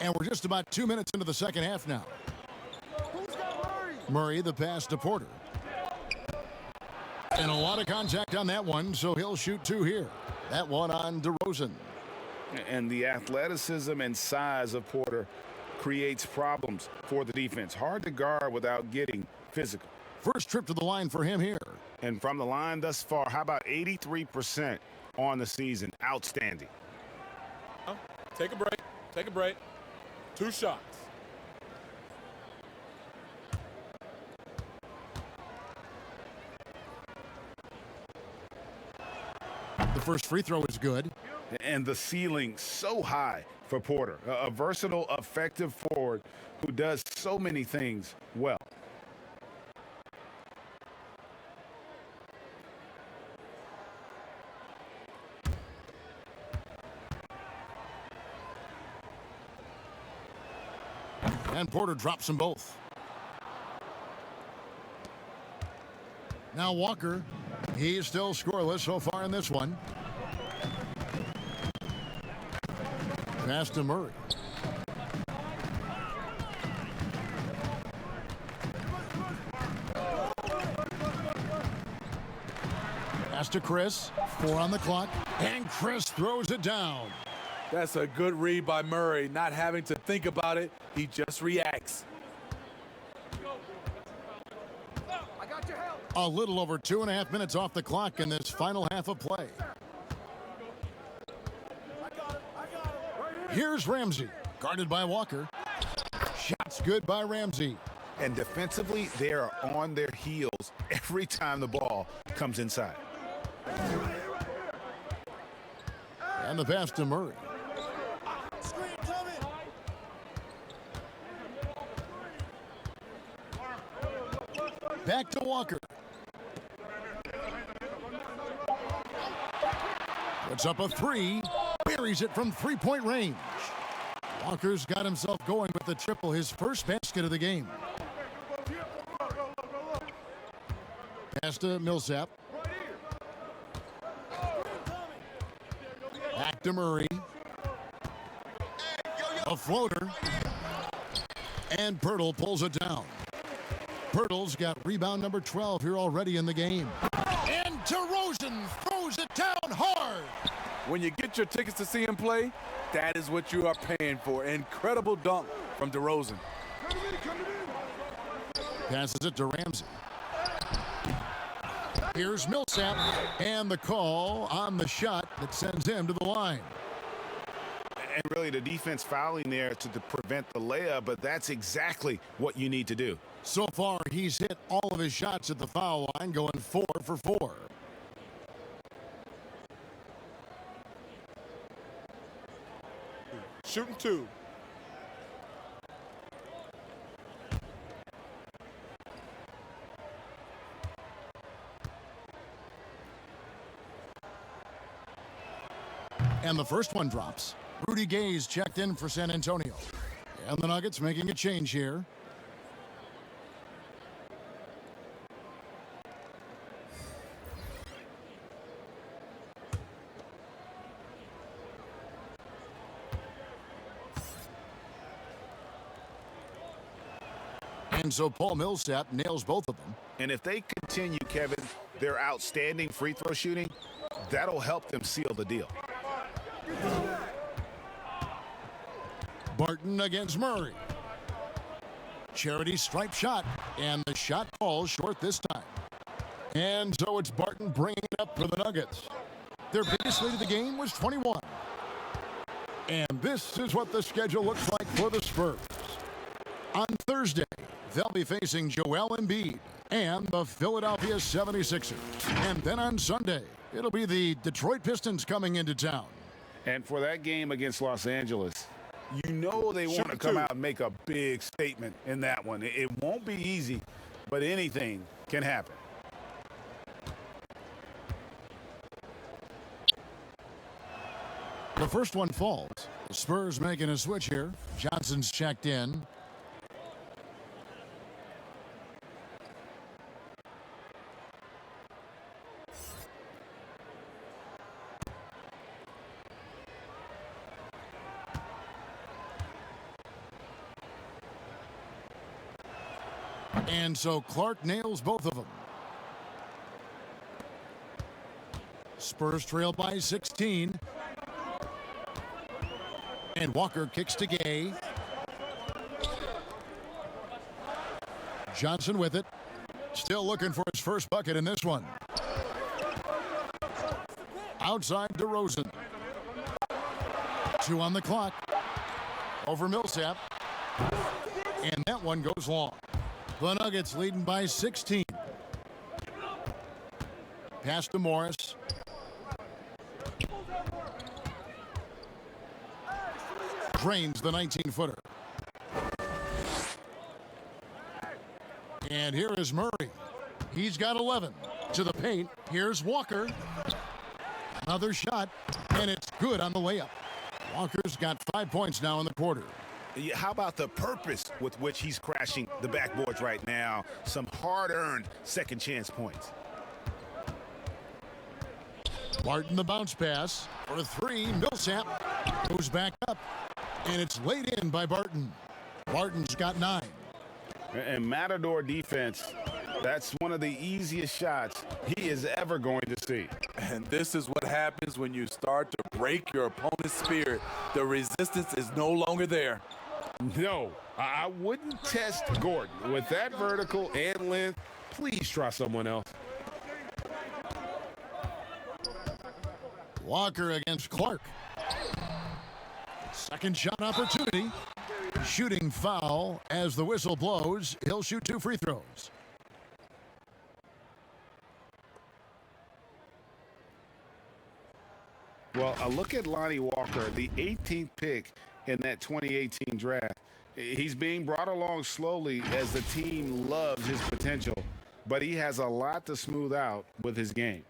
And we're just about 2 minutes into the second half now. Murray, the pass to Porter. And a lot of contact on that one, so he'll shoot 2 here. That one on DeRozan. And the athleticism and size of Porter creates problems for the defense. Hard to guard without getting physical. First trip to the line for him here. And from the line thus far, how about 83% on the season? Outstanding. Take a break. Take a break. 2 shots. The first free throw is good. And the ceiling so high for Porter. A versatile, effective forward who does so many things well. And Porter drops them both. Now Walker, he's still scoreless so far in this one. Pass to Murray. Pass to Chris. 4 on the clock. And Chris throws it down. That's a good read by Murray. Not having to think about it, he just reacts. A little over 2.5 minutes off the clock in this final half of play. Here's Ramsey, guarded by Walker. Shots good by Ramsey. And defensively, they are on their heels every time the ball comes inside. And the pass to Murray. Back to Walker. Puts up a 3. Buries it from 3-point range. Walker's got himself going with the triple, his first basket of the game. Pass to Millsap. Back to Murray. A floater. And Pirtle pulls it down. Pirtle's got rebound number 12 here already in the game. And DeRozan throws it down hard. When you get your tickets to see him play, that is what you are paying for. Incredible dunk from DeRozan. Passes it to Ramsey. Here's Millsap, and the call on the shot that sends him to the line. And really the defense fouling there to prevent the layup, but that's exactly what you need to do. So far, he's hit all of his shots at the foul line, going 4 for 4. Shooting 2. And the first one drops. Rudy Gay's checked in for San Antonio. And the Nuggets making a change here. And so Paul Millsap nails both of them. And if they continue, Kevin, their outstanding free throw shooting, that'll help them seal the deal. Barton against Murray. Charity stripe shot, and the shot falls short this time. And so it's Barton bringing it up for the Nuggets. Their biggest lead of the game was 21. And this is what the schedule looks like for the Spurs. On Thursday, they'll be facing Joel Embiid and the Philadelphia 76ers. And then on Sunday, it'll be the Detroit Pistons coming into town. And for that game against Los Angeles, you know they want to come out and make a big statement in that one. It won't be easy, but anything can happen. The first one falls. The Spurs making a switch here. Johnson's checked in. And so Clark nails both of them. Spurs trail by 16. And Walker kicks to Gay. Johnson with it. Still looking for his first bucket in this one. Outside DeRozan. 2 on the clock. Over Millsap. And that one goes long. The Nuggets leading by 16. Pass to Morris. Drains the 19-footer. And here is Murray. He's got 11. To the paint. Here's Walker. Another shot. And it's good on the layup. Walker's got 5 points now in the quarter. How about the purpose with which he's crashing the backboards right now? Some hard-earned second chance points. Barton the bounce pass for 3. Millsap goes back up. And it's laid in by Barton. Barton's got 9. And Matador defense, that's one of the easiest shots he is ever going to see. And this is what happens when you start to break your opponent's spirit. The resistance is no longer there. No, I wouldn't test Gordon. With that vertical and length, please try someone else. Walker against Clark. Second shot opportunity. Shooting foul as the whistle blows. He'll shoot 2 free throws. Well, a look at Lonnie Walker, the 18th pick in that 2018 draft. He's being brought along slowly as the team loves his potential, but he has a lot to smooth out with his game.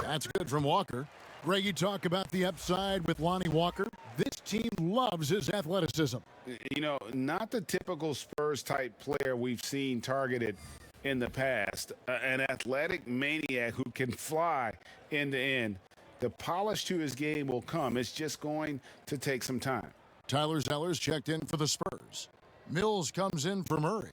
That's good from Walker. Greg, you talk about the upside with Lonnie Walker. This team loves his athleticism. You know, not the typical Spurs-type player we've seen targeted in the past. An athletic maniac who can fly end to end. The polish to his game will come. It's just going to take some time. Tyler Zeller's checked in for the Spurs. Mills comes in for Murray.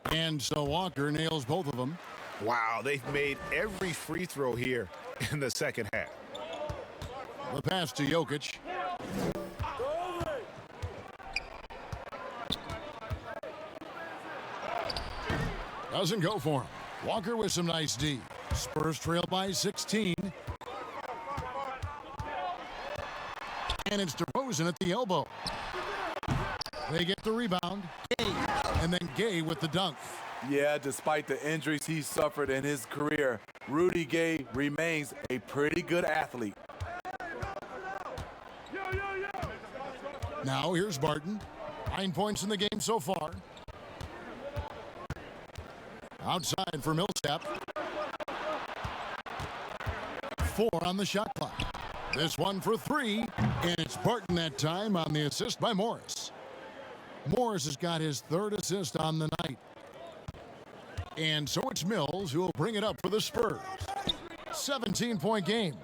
And so Walker nails both of them. Wow, they've made every free throw here in the second half. The pass to Jokic. Doesn't go for him. Walker with some nice D. Spurs trail by 16. And it's DeRozan at the elbow. They get the rebound. Gay. And then Gay with the dunk. Yeah, despite the injuries he suffered in his career, Rudy Gay remains a pretty good athlete. Now here's Barton. 9 points in the game so far. Outside for Millsap. 4 on the shot clock. This one for 3, and it's Barton that time on the assist by Morris. Morris has got his 3rd assist on the night. And so it's Mills who will bring it up for the Spurs. 17-point game.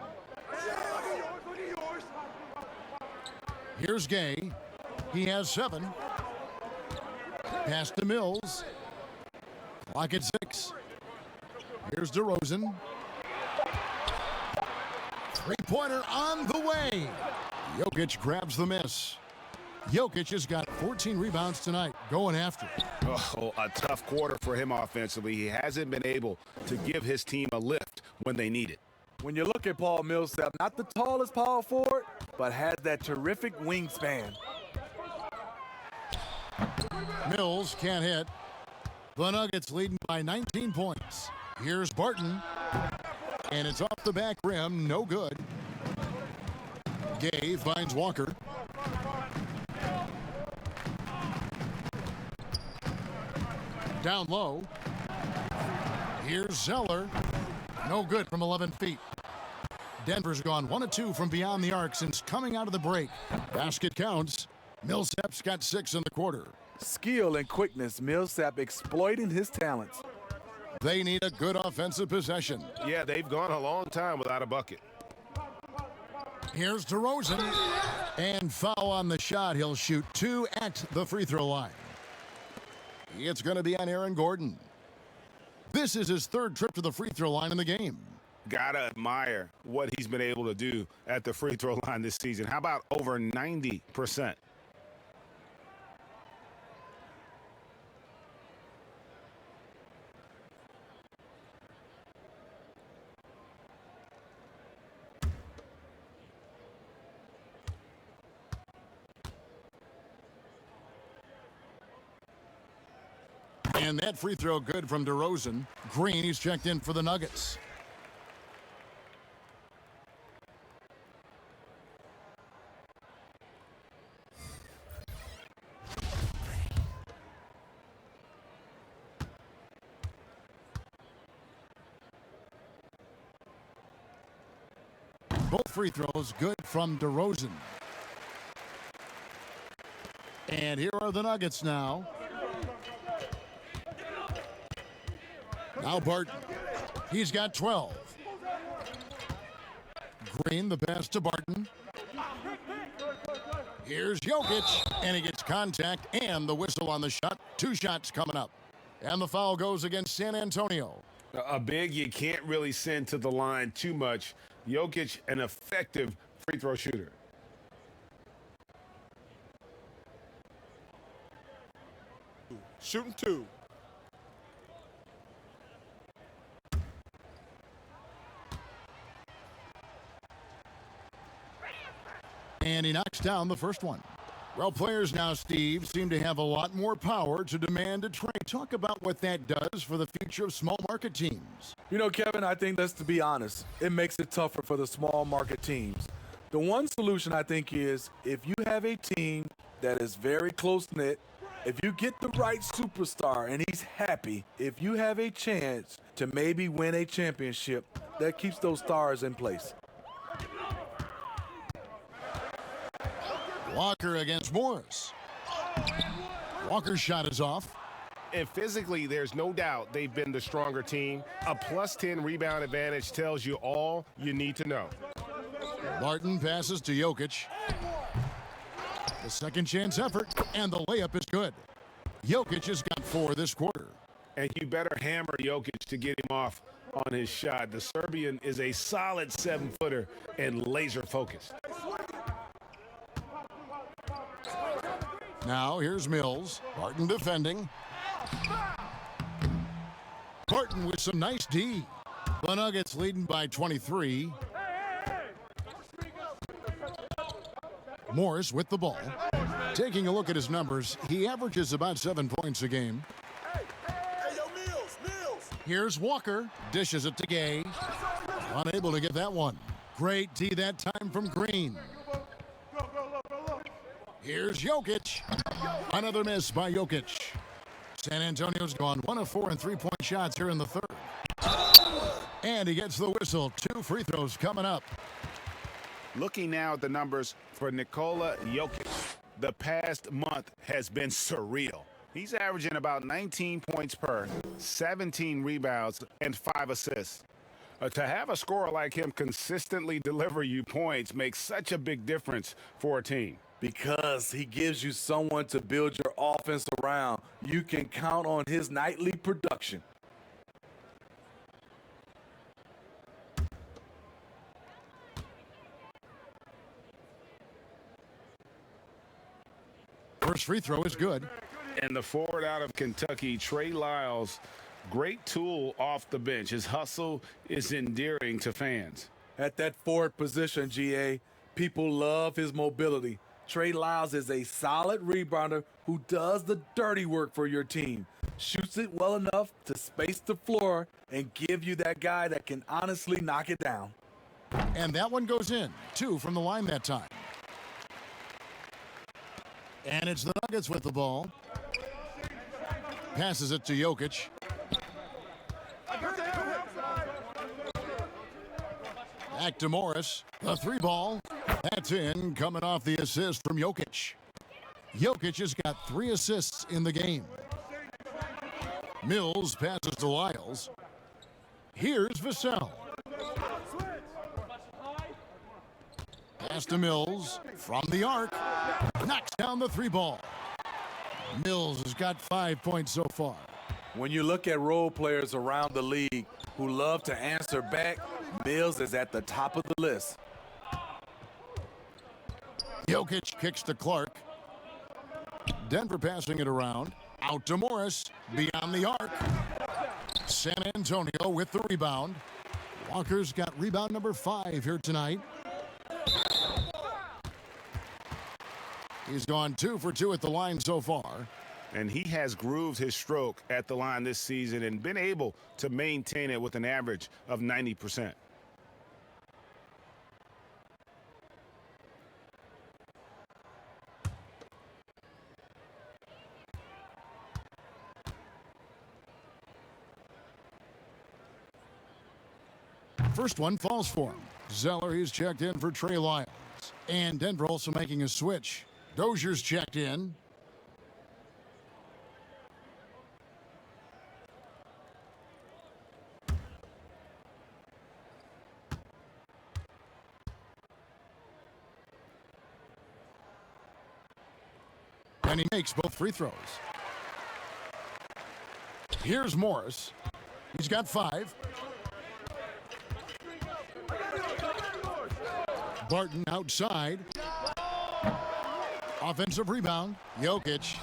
Here's Gay. He has 7. Pass to Mills. Clock at 6. Here's DeRozan. Three-pointer on the way. Jokic grabs the miss. Jokic has got 14 rebounds tonight, going after it. Oh, a tough quarter for him offensively. He hasn't been able to give his team a lift when they need it. When you look at Paul Millsap, not the tallest power forward, but has that terrific wingspan. Mills can't hit. The Nuggets leading by 19 points. Here's Barton. And it's off the back rim, no good. Gay finds Walker. Down low. Here's Zeller. No good from 11 feet. Denver's gone 1 of 2 from beyond the arc since coming out of the break. Basket counts. Millsap's got 6 in the quarter. Skill and quickness, Millsap exploiting his talents. They need a good offensive possession. Yeah, they've gone a long time without a bucket. Here's DeRozan. And foul on the shot. He'll shoot 2 at the free throw line. It's going to be on Aaron Gordon. This is his 3rd trip to the free throw line in the game. Gotta admire what he's been able to do at the free throw line this season. How about over 90%? And that free throw good from DeRozan. Green, he's checked in for the Nuggets. Both free throws good from DeRozan. And here are the Nuggets now. Now Barton. He's got 12. Green, the pass to Barton. Here's Jokic, and he gets contact and the whistle on the shot. 2 shots coming up. And the foul goes against San Antonio. A big you can't really send to the line too much. Jokic, an effective free throw shooter. Shooting 2. And he knocks down the first one. Well, players now, Steve, seem to have a lot more power to demand a trade. Talk about what that does for the future of small market teams. You know, Kevin, I think that's, to be honest, it makes it tougher for the small market teams. The one solution, I think, is if you have a team that is very close-knit, if you get the right superstar and he's happy, if you have a chance to maybe win a championship, that keeps those stars in place. Walker against Morris. Walker's shot is off. And physically, there's no doubt they've been the stronger team. A plus 10 rebound advantage tells you all you need to know. Barton passes to Jokic. The second chance effort, and the layup is good. Jokic has got 4 this quarter. And you better hammer Jokic to get him off on his shot. The Serbian is a solid 7-footer and laser focused. Now here's Mills. Barton defending. Barton with some nice D. The Nuggets leading by 23. Morris with the ball. Taking a look at his numbers, he averages about 7 points a game. Here's Walker. Dishes it to Gay. Unable to get that one. Great D that time from Green. Here's Jokic. Another miss by Jokic. San Antonio's gone 1 of 4 in 3-point shots here in the third. And he gets the whistle. 2 free throws coming up. Looking now at the numbers for Nikola Jokic, the past month has been surreal. He's averaging about 19 points per, 17 rebounds, and 5 assists. To have a scorer like him consistently deliver you points makes such a big difference for a team. Because he gives you someone to build your offense around. You can count on his nightly production. First free throw is good. And the forward out of Kentucky, Trey Lyles, great tool off the bench. His hustle is endearing to fans. At that forward position, GA, people love his mobility. Trey Lyles is a solid rebounder who does the dirty work for your team. Shoots it well enough to space the floor and give you that guy that can honestly knock it down. And that one goes in. 2 from the line that time. And it's the Nuggets with the ball. Passes it to Jokic. Back to Morris. The 3 ball. That's in, coming off the assist from Jokic. Jokic has got 3 assists in the game. Mills passes to Lyles. Here's Vassell. Pass to Mills from the arc. Knocks down the 3 ball. Mills has got 5 points so far. When you look at role players around the league who love to answer back, Mills is at the top of the list. Jokic kicks to Clark. Denver passing it around. Out to Morris. Beyond the arc. San Antonio with the rebound. Walker's got rebound number 5 here tonight. He's gone 2 for 2 at the line so far. And he has grooved his stroke at the line this season and been able to maintain it with an average of 90%. First one falls for him. Zeller, he's checked in for Trey Lyles. And Denver also making a switch. Dozier's checked in. And he makes both free throws. Here's Morris. He's got 5. Barton outside. Offensive rebound. Jokic.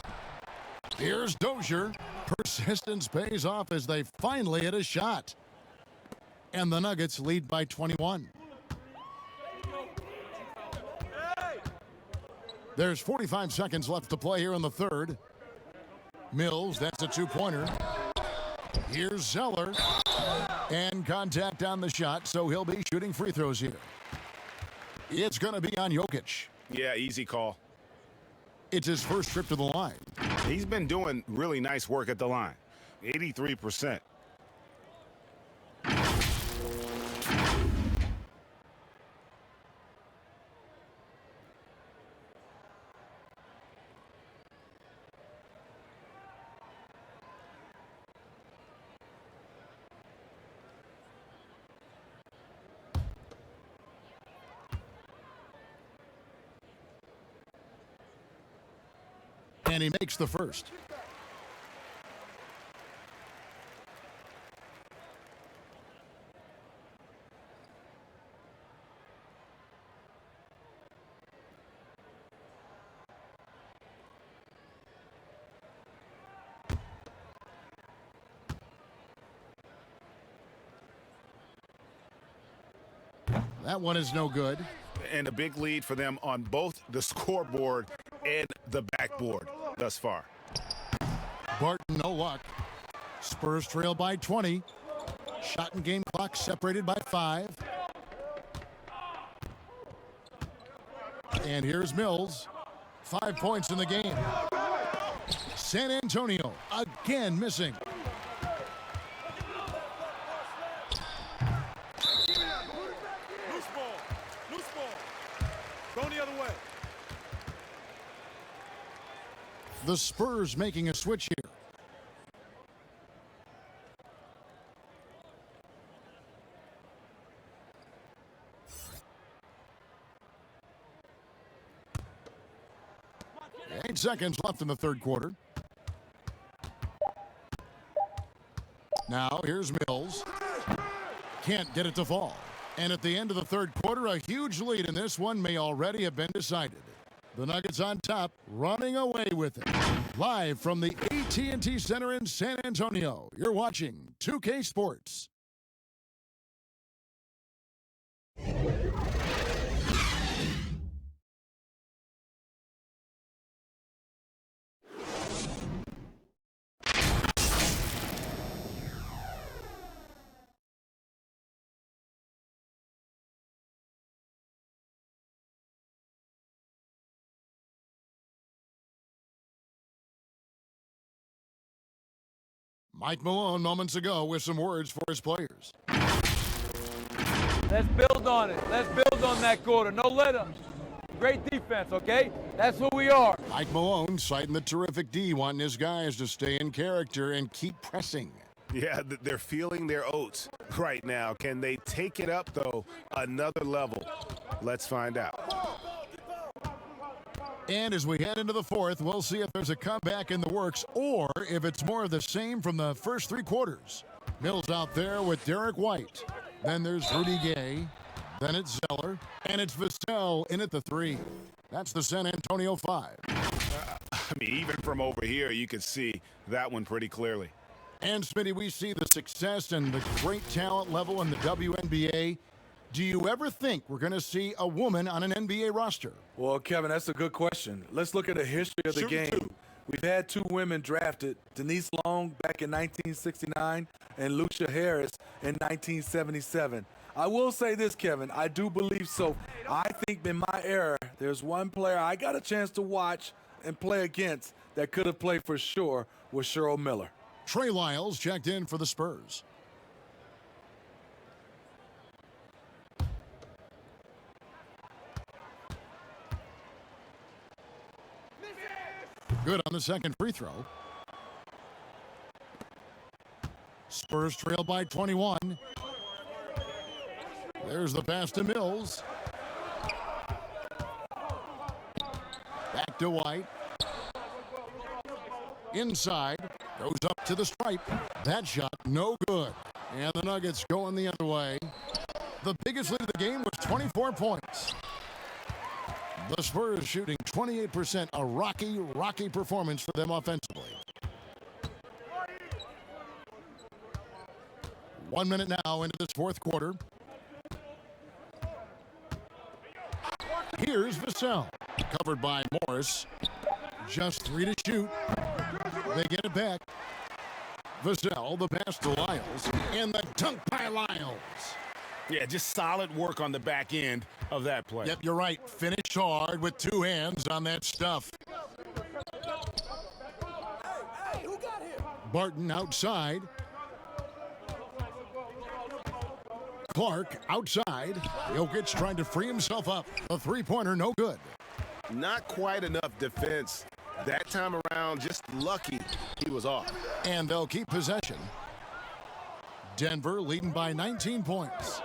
Here's Dozier. Persistence pays off as they finally hit a shot. And the Nuggets lead by 21. There's 45 seconds left to play here in the third. Mills, that's a two-pointer. Here's Zeller. And contact on the shot, so he'll be shooting free throws here. It's going to be on Jokic. Yeah, easy call. It's his first trip to the line. He's been doing really nice work at the line. 83%. And he makes the first. That one is no good. And a big lead for them on both the scoreboard and the backboard thus far. Barton, no luck. Spurs trail by 20. Shot and game clock separated by 5. And here's Mills. 5 points in the game. San Antonio again missing. Loose ball. Loose ball. Going the other way. The Spurs making a switch here. Eight seconds left in the third quarter. Now here's Mills. Can't get it to fall. And at the end of the third quarter, a huge lead in this one may already have been decided. The Nuggets on top, running away with it. Live from the AT&T Center in San Antonio, you're watching 2K Sports. Mike Malone moments ago with some words for his players. Let's build on it. Let's build on that quarter. No let-ups. Great defense, okay? That's who we are. Mike Malone citing the terrific D, wanting his guys to stay in character and keep pressing. Yeah, they're feeling their oats right now. Can they take it up, though, another level? Let's find out. And as we head into the fourth, we'll see if there's a comeback in the works or if it's more of the same from the first three quarters. Mills out there with Derek White. Then there's Rudy Gay. Then it's Zeller. And it's Vassell in at the 3. That's the San Antonio 5. I mean, even from over here, you can see that one pretty clearly. And, Smitty, we see the success and the great talent level in the WNBA. Do you ever think we're going to see a woman on an NBA roster? Well, Kevin, that's a good question. Let's look at the history of the game. We've had 2 women drafted, Denise Long back in 1969 and Lucia Harris in 1977. I will say this, Kevin, I do believe so. I think in my era, there's one player I got a chance to watch and play against that could have played for sure was Cheryl Miller. Trey Lyles checked in for the Spurs. Good on the second free throw. Spurs trail by 21. There's the pass to Mills. Back to White. Inside. Goes up to the stripe. That shot no good. And the Nuggets going the other way. The biggest lead of the game was 24 points. The Spurs shooting 28%, a rocky performance for them offensively. 1 minute now into this fourth quarter. Here's Vassell. Covered by Morris. Just 3 to shoot. They get it back. Vassell, the pass to Lyles, and the dunk by Lyles. Yeah, just solid work on the back end of that play. Yep, you're right. Finished hard with 2 hands on that stuff. Barton outside. Clark outside. Jokic trying to free himself up. A three-pointer, no good. Not quite enough defense. That time around, just lucky he was off. And they'll keep possession. Denver leading by 19 points.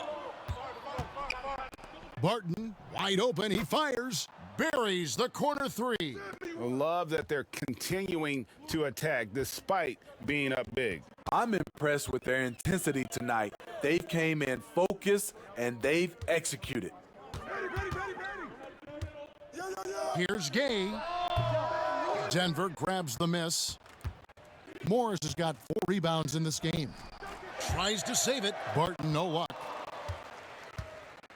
Barton wide open. He fires. Buries the corner 3. I love that they're continuing to attack despite being up big. I'm impressed with their intensity tonight. They came in focused and they've executed. Here's Gay. Denver grabs the miss. Morris has got 4 rebounds in this game. Tries to save it. Barton, no luck.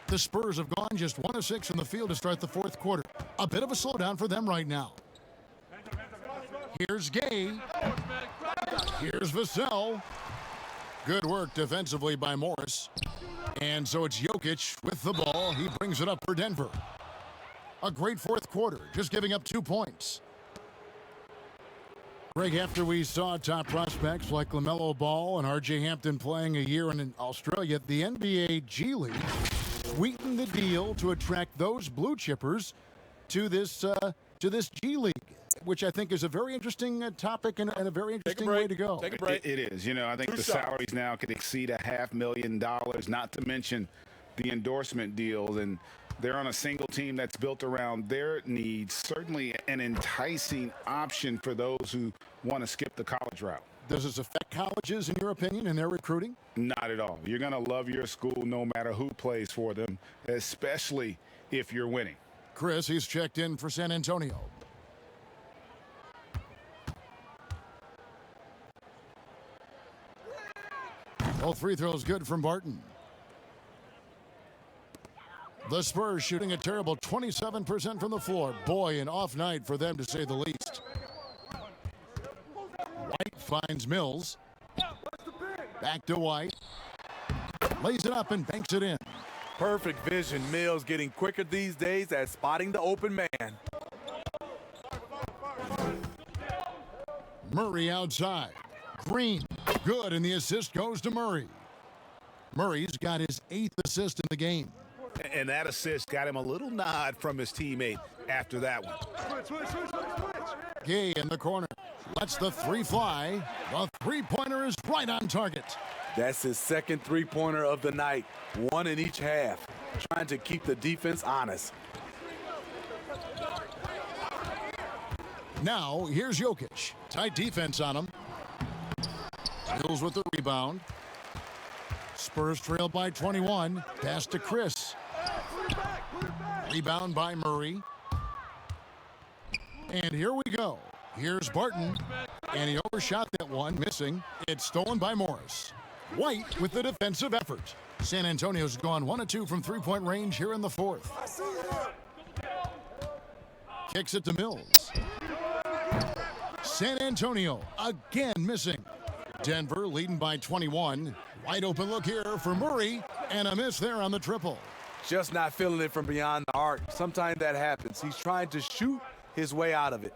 The Spurs have gone just 1 of 6 from the field to start the 4th quarter. A bit of a slowdown for them right now. Here's Gay. Here's Vassell. Good work defensively by Morris. And so it's Jokic with the ball. He brings it up for Denver. A great 4th quarter, just giving up 2 points. Greg, after we saw top prospects like LaMelo Ball and R.J. Hampton playing a year in Australia, the NBA G League sweetened the deal to attract those blue chippers to this G League, which I think is a very interesting topic and a very interesting way to go. Take a break. It is. You know, I think the salaries now could exceed $500,000, not to mention the endorsement deals, and they're on a single team that's built around their needs. Certainly an enticing option for those who want to skip the college route. Does this affect colleges, in your opinion, in their recruiting? Not at all. You're going to love your school no matter who plays for them, especially if you're winning. Chris, he's checked in for San Antonio. All 3 throws good from Barton. The Spurs shooting a terrible 27% from the floor. Boy, an off night for them, to say the least. White finds Mills. Back to White. Lays it up and banks it in. Perfect vision. Mills getting quicker these days at spotting the open man. Murray outside. Green. Good, and the assist goes to Murray. Murray's got his 8th assist in the game. And that assist got him a little nod from his teammate after that one. Gay in the corner. Lets the 3 fly. The 3-pointer is right on target. That's his 2nd 3-pointer of the night. 1 in each half. Trying to keep the defense honest. Now, here's Jokic. Tight defense on him. Mills with the rebound. Spurs trail by 21. Pass to Chris. Rebound by Murray. And here we go. Here's Barton. And he overshot that one, missing. It's stolen by Morris. White with the defensive effort. San Antonio's gone 1 of 2 from 3-point range here in the 4th. Kicks it to Mills. San Antonio again missing. Denver leading by 21. Wide open look here for Murray, and a miss there on the triple. Just not feeling it from beyond the arc. Sometimes that happens. He's trying to shoot his way out of it.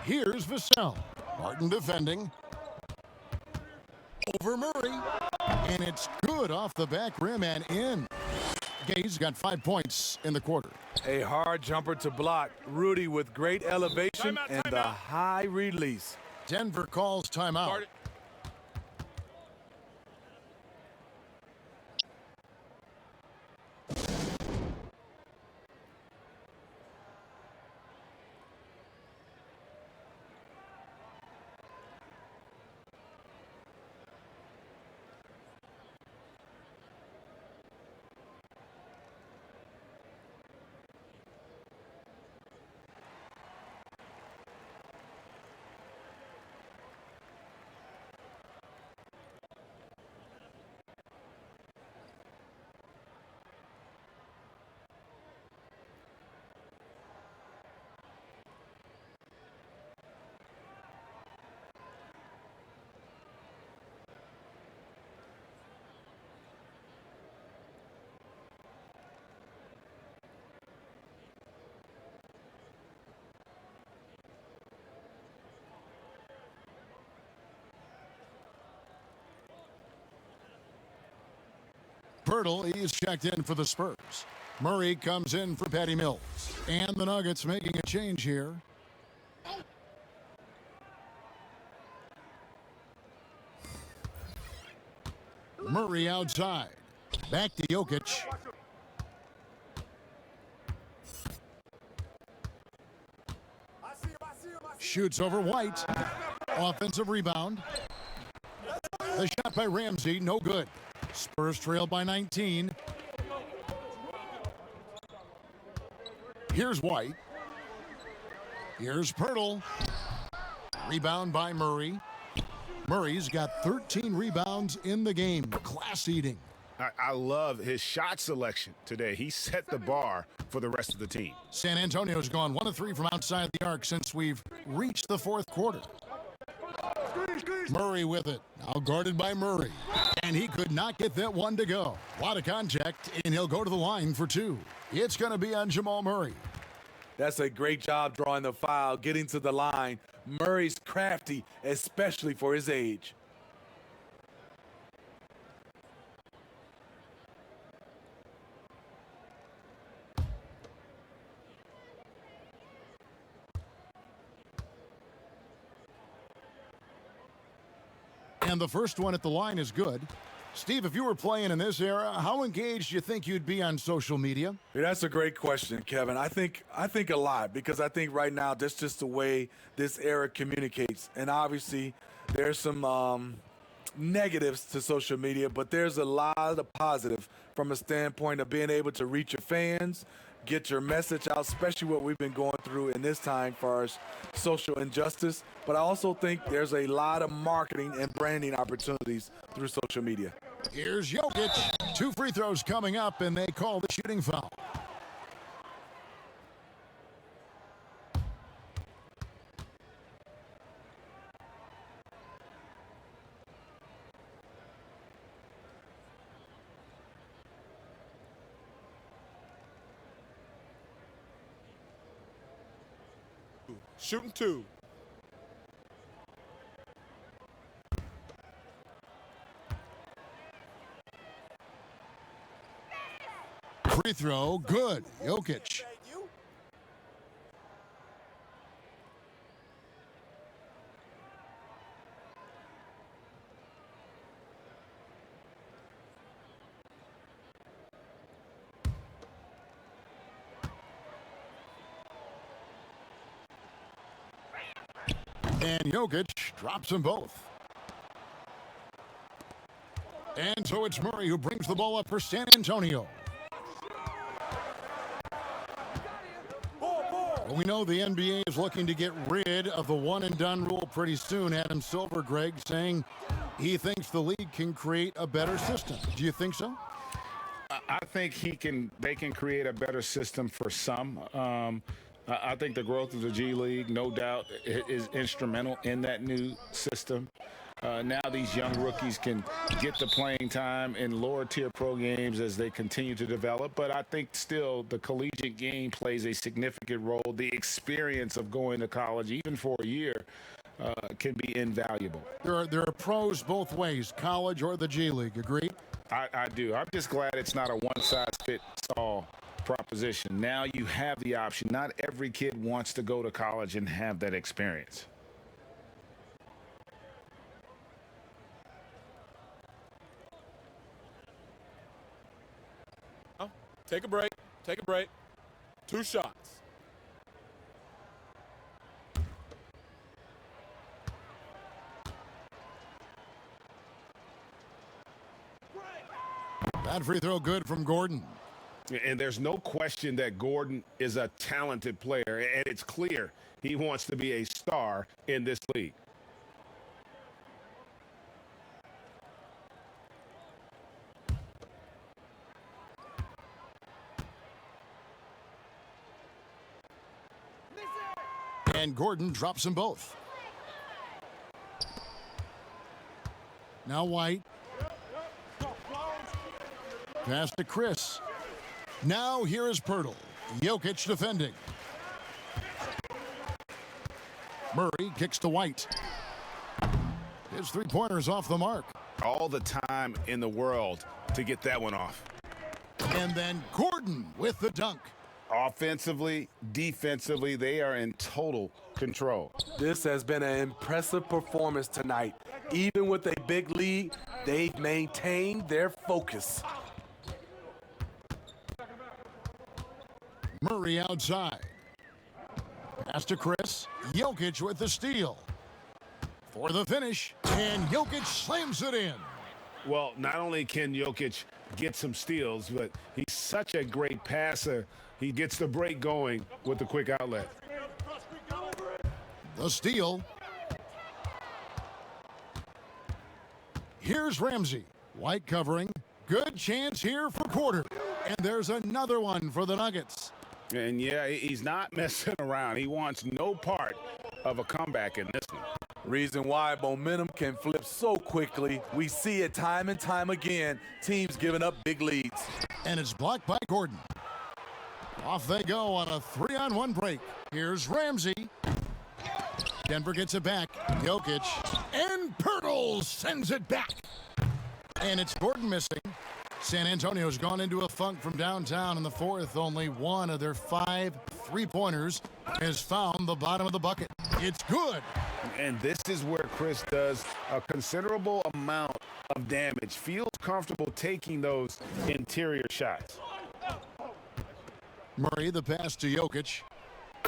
Here's Vassell. Barton defending. Over Murray. And it's good off the back rim and in. Gay's got 5 points in the quarter. A hard jumper to block. Rudy with great elevation and the high release. Denver calls timeout. Pirtle, he's checked in for the Spurs. Murray comes in for Patty Mills. And the Nuggets making a change here. Murray outside. Back to Jokic. Shoots over White. Offensive rebound. The shot by Ramsey, no good. Spurs trail by 19. Here's White. Here's Pirtle. Rebound by Murray. Murray's got 13 rebounds in the game. Class eating. I love his shot selection today. He set the bar for the rest of the team. San Antonio's gone 1 of 3 from outside the arc since we've reached the fourth quarter. Murray with it. Now guarded by Murray. And he could not get that one to go. A lot of contact, and he'll go to the line for 2. It's going to be on Jamal Murray. That's a great job drawing the foul, getting to the line. Murray's crafty, especially for his age. And the first one at the line is good. Steve, if you were playing in this era, how engaged do you think you'd be on social media? Yeah, that's a great question, Kevin. I think a lot, because I think right now that's just the way this era communicates. And obviously there's some negatives to social media, but there's a lot of positive from a standpoint of being able to reach your fans, get your message out, especially what we've been going through in this time for our social injustice. But I also think there's a lot of marketing and branding opportunities through social media. Here's Jokic. 2 free throws coming up, and they call the shooting foul. Shooting 2. Free throw, good. Jokic. And Jokic drops them both. And so it's Murray who brings the ball up for San Antonio. Well, we know the NBA is looking to get rid of the one-and-done rule pretty soon. Adam Silver, Greg, saying he thinks the league can create a better system. Do you think so? I think they can create a better system for some. I think the growth of the G League, no doubt, is instrumental in that new system. Now these young rookies can get the playing time in lower-tier pro games as they continue to develop. But I think still the collegiate game plays a significant role. The experience of going to college, even for a year, can be invaluable. There are pros both ways, college or the G League. Agree? I do. I'm just glad it's not a one-size-fits-all proposition. Now you have the option. Not every kid wants to go to college and have that experience. Take a break. Take a break. 2 shots. That free throw good from Gordon. And there's no question that Gordon is a talented player, and it's clear he wants to be a star in this league. And Gordon drops them both. Now White. Pass to Chris. Now here is Pirtle. Jokic defending. Murray kicks to White. His 3-pointers off the mark. All the time in the world to get that one off. And then Gordon with the dunk. Offensively, defensively, they are in total control. This has been an impressive performance tonight. Even with a big lead, they've maintained their focus. Murray outside. Pass to Chris. Jokic with the steal. For the finish, and Jokic slams it in. Well, not only can Jokic get some steals, but he's such a great passer. He gets the break going with the quick outlet. The steal. Here's Ramsey. White covering. Good chance here for Porter. And there's another one for the Nuggets. And yeah, he's not messing around. He wants no part of a comeback in this one. Reason why momentum can flip so quickly. We see it time and time again. Teams giving up big leads. And it's blocked by Gordon. Off they go on a 3-on-1 break. Here's Ramsey. Denver gets it back. Jokic. And Pirtle sends it back. And it's Gordon missing. San Antonio's gone into a funk from downtown in the fourth. Only one of their 5 3-pointers has found the bottom of the bucket. It's good. And this is where Chris does a considerable amount of damage. Feels comfortable taking those interior shots. Murray, the pass to Jokic.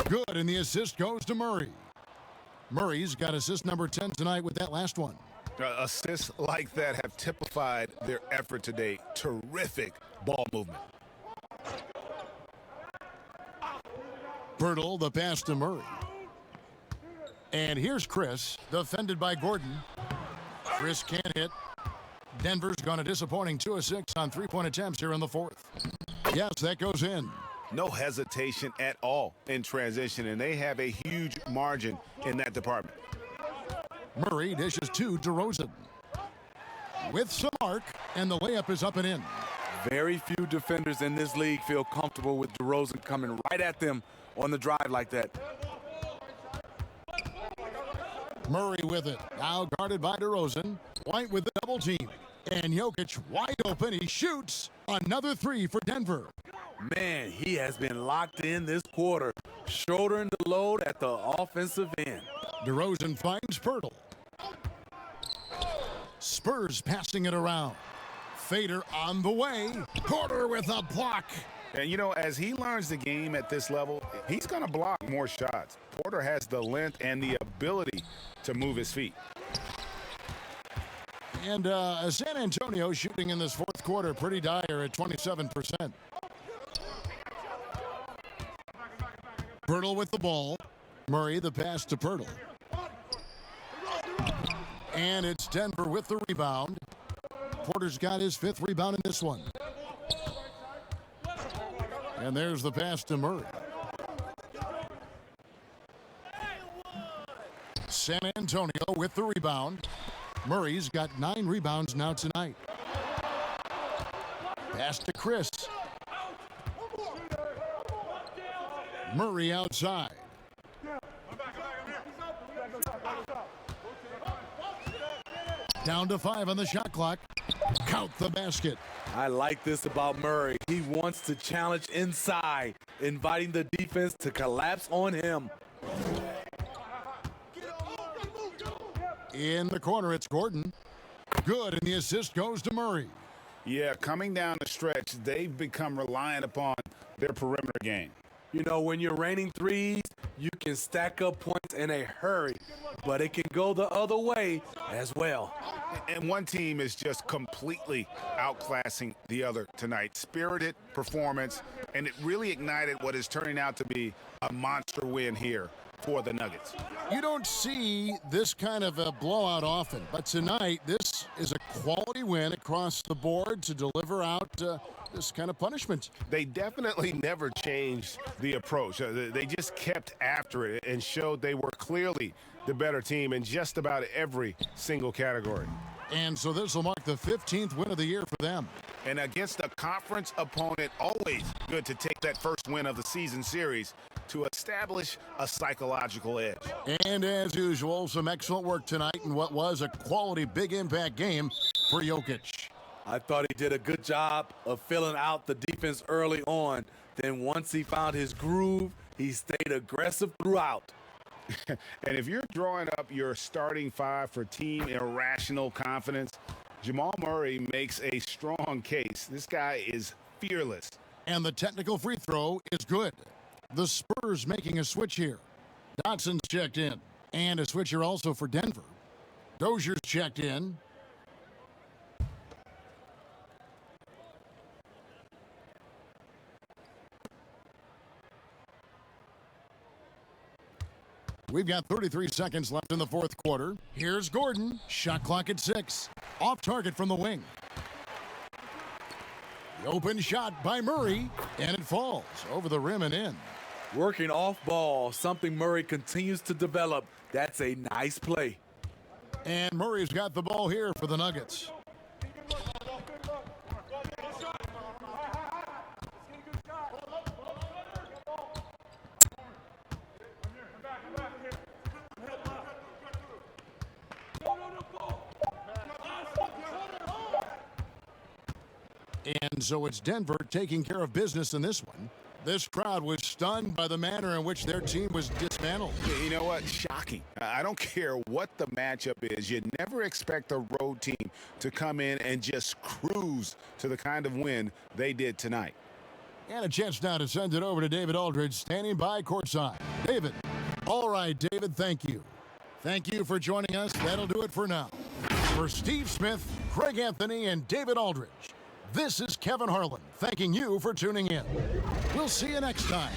Good, and the assist goes to Murray. Murray's got assist number 10 tonight with that last one. Assists like that have typified their effort today. Terrific ball movement. Pirtle, the pass to Murray. And here's Chris, defended by Gordon. Chris can't hit. Denver's gone a disappointing 2 of 6 on 3-point attempts here in the fourth. Yes, that goes in. No hesitation at all in transition, and they have a huge margin in that department. Murray dishes to DeRozan. With some arc, and the layup is up and in. Very few defenders in this league feel comfortable with DeRozan coming right at them on the drive like that. Murray with it. Now guarded by DeRozan. White with the double team. And Jokic wide open. He shoots. Another 3 for Denver. Man, he has been locked in this quarter. Shouldering the load at the offensive end. DeRozan finds Pirtle. Spurs passing it around. Fader on the way. Porter with a block. And, you know, as he learns the game at this level, he's going to block more shots. Porter has the length and the ability to move his feet. And San Antonio shooting in this fourth quarter pretty dire at 27%. Pirtle with the ball. Murray the pass to Pirtle. And it's Denver with the rebound. Porter's got his 5th rebound in this one. And there's the pass to Murray. San Antonio with the rebound. Murray's got 9 rebounds now tonight. Pass to Chris. Murray outside. Down to 5 on the shot clock. Count the basket. I like this about Murray. He wants to challenge inside, inviting the defense to collapse on him. In the corner, it's Gordon. Good, and the assist goes to Murray. Yeah, coming down the stretch, they've become reliant upon their perimeter game. You know, when you're raining threes, you can stack up points in a hurry, but it can go the other way as well. And one team is just completely outclassing the other tonight. Spirited performance, and it really ignited what is turning out to be a monster win here for the Nuggets. You don't see this kind of a blowout often, but tonight this is a quality win across the board to deliver out this kind of punishment. They definitely never changed the approach. They just kept after it and showed they were clearly the better team in just about every single category. And so this will mark the 15th win of the year for them. And against a conference opponent, always good to take that first win of the season series to establish a psychological edge. And as usual, some excellent work tonight in what was a quality big impact game for Jokic. I thought he did a good job of filling out the defense early on. Then once he found his groove, he stayed aggressive throughout. And if you're drawing up your starting five for team irrational confidence, Jamal Murray makes a strong case. This guy is fearless. And the technical free throw is good. The Spurs making a switch here. Dotson's checked in. And a switcher also for Denver. Dozier's checked in. We've got 33 seconds left in the fourth quarter. Here's Gordon. Shot clock at 6. Off target from the wing. The open shot by Murray, and it falls over the rim and in. Working off ball, something Murray continues to develop. That's a nice play. And Murray's got the ball here for the Nuggets. And so it's Denver taking care of business in this one. This crowd was stunned by the manner in which their team was dismantled. You know what? Shocking. I don't care what the matchup is. You never expect a road team to come in and just cruise to the kind of win they did tonight. And a chance now to send it over to David Aldridge, standing by courtside. David. All right, David, thank you. Thank you for joining us. That'll do it for now. For Steve Smith, Craig Anthony, and David Aldridge, this is Kevin Harlan thanking you for tuning in. We'll see you next time.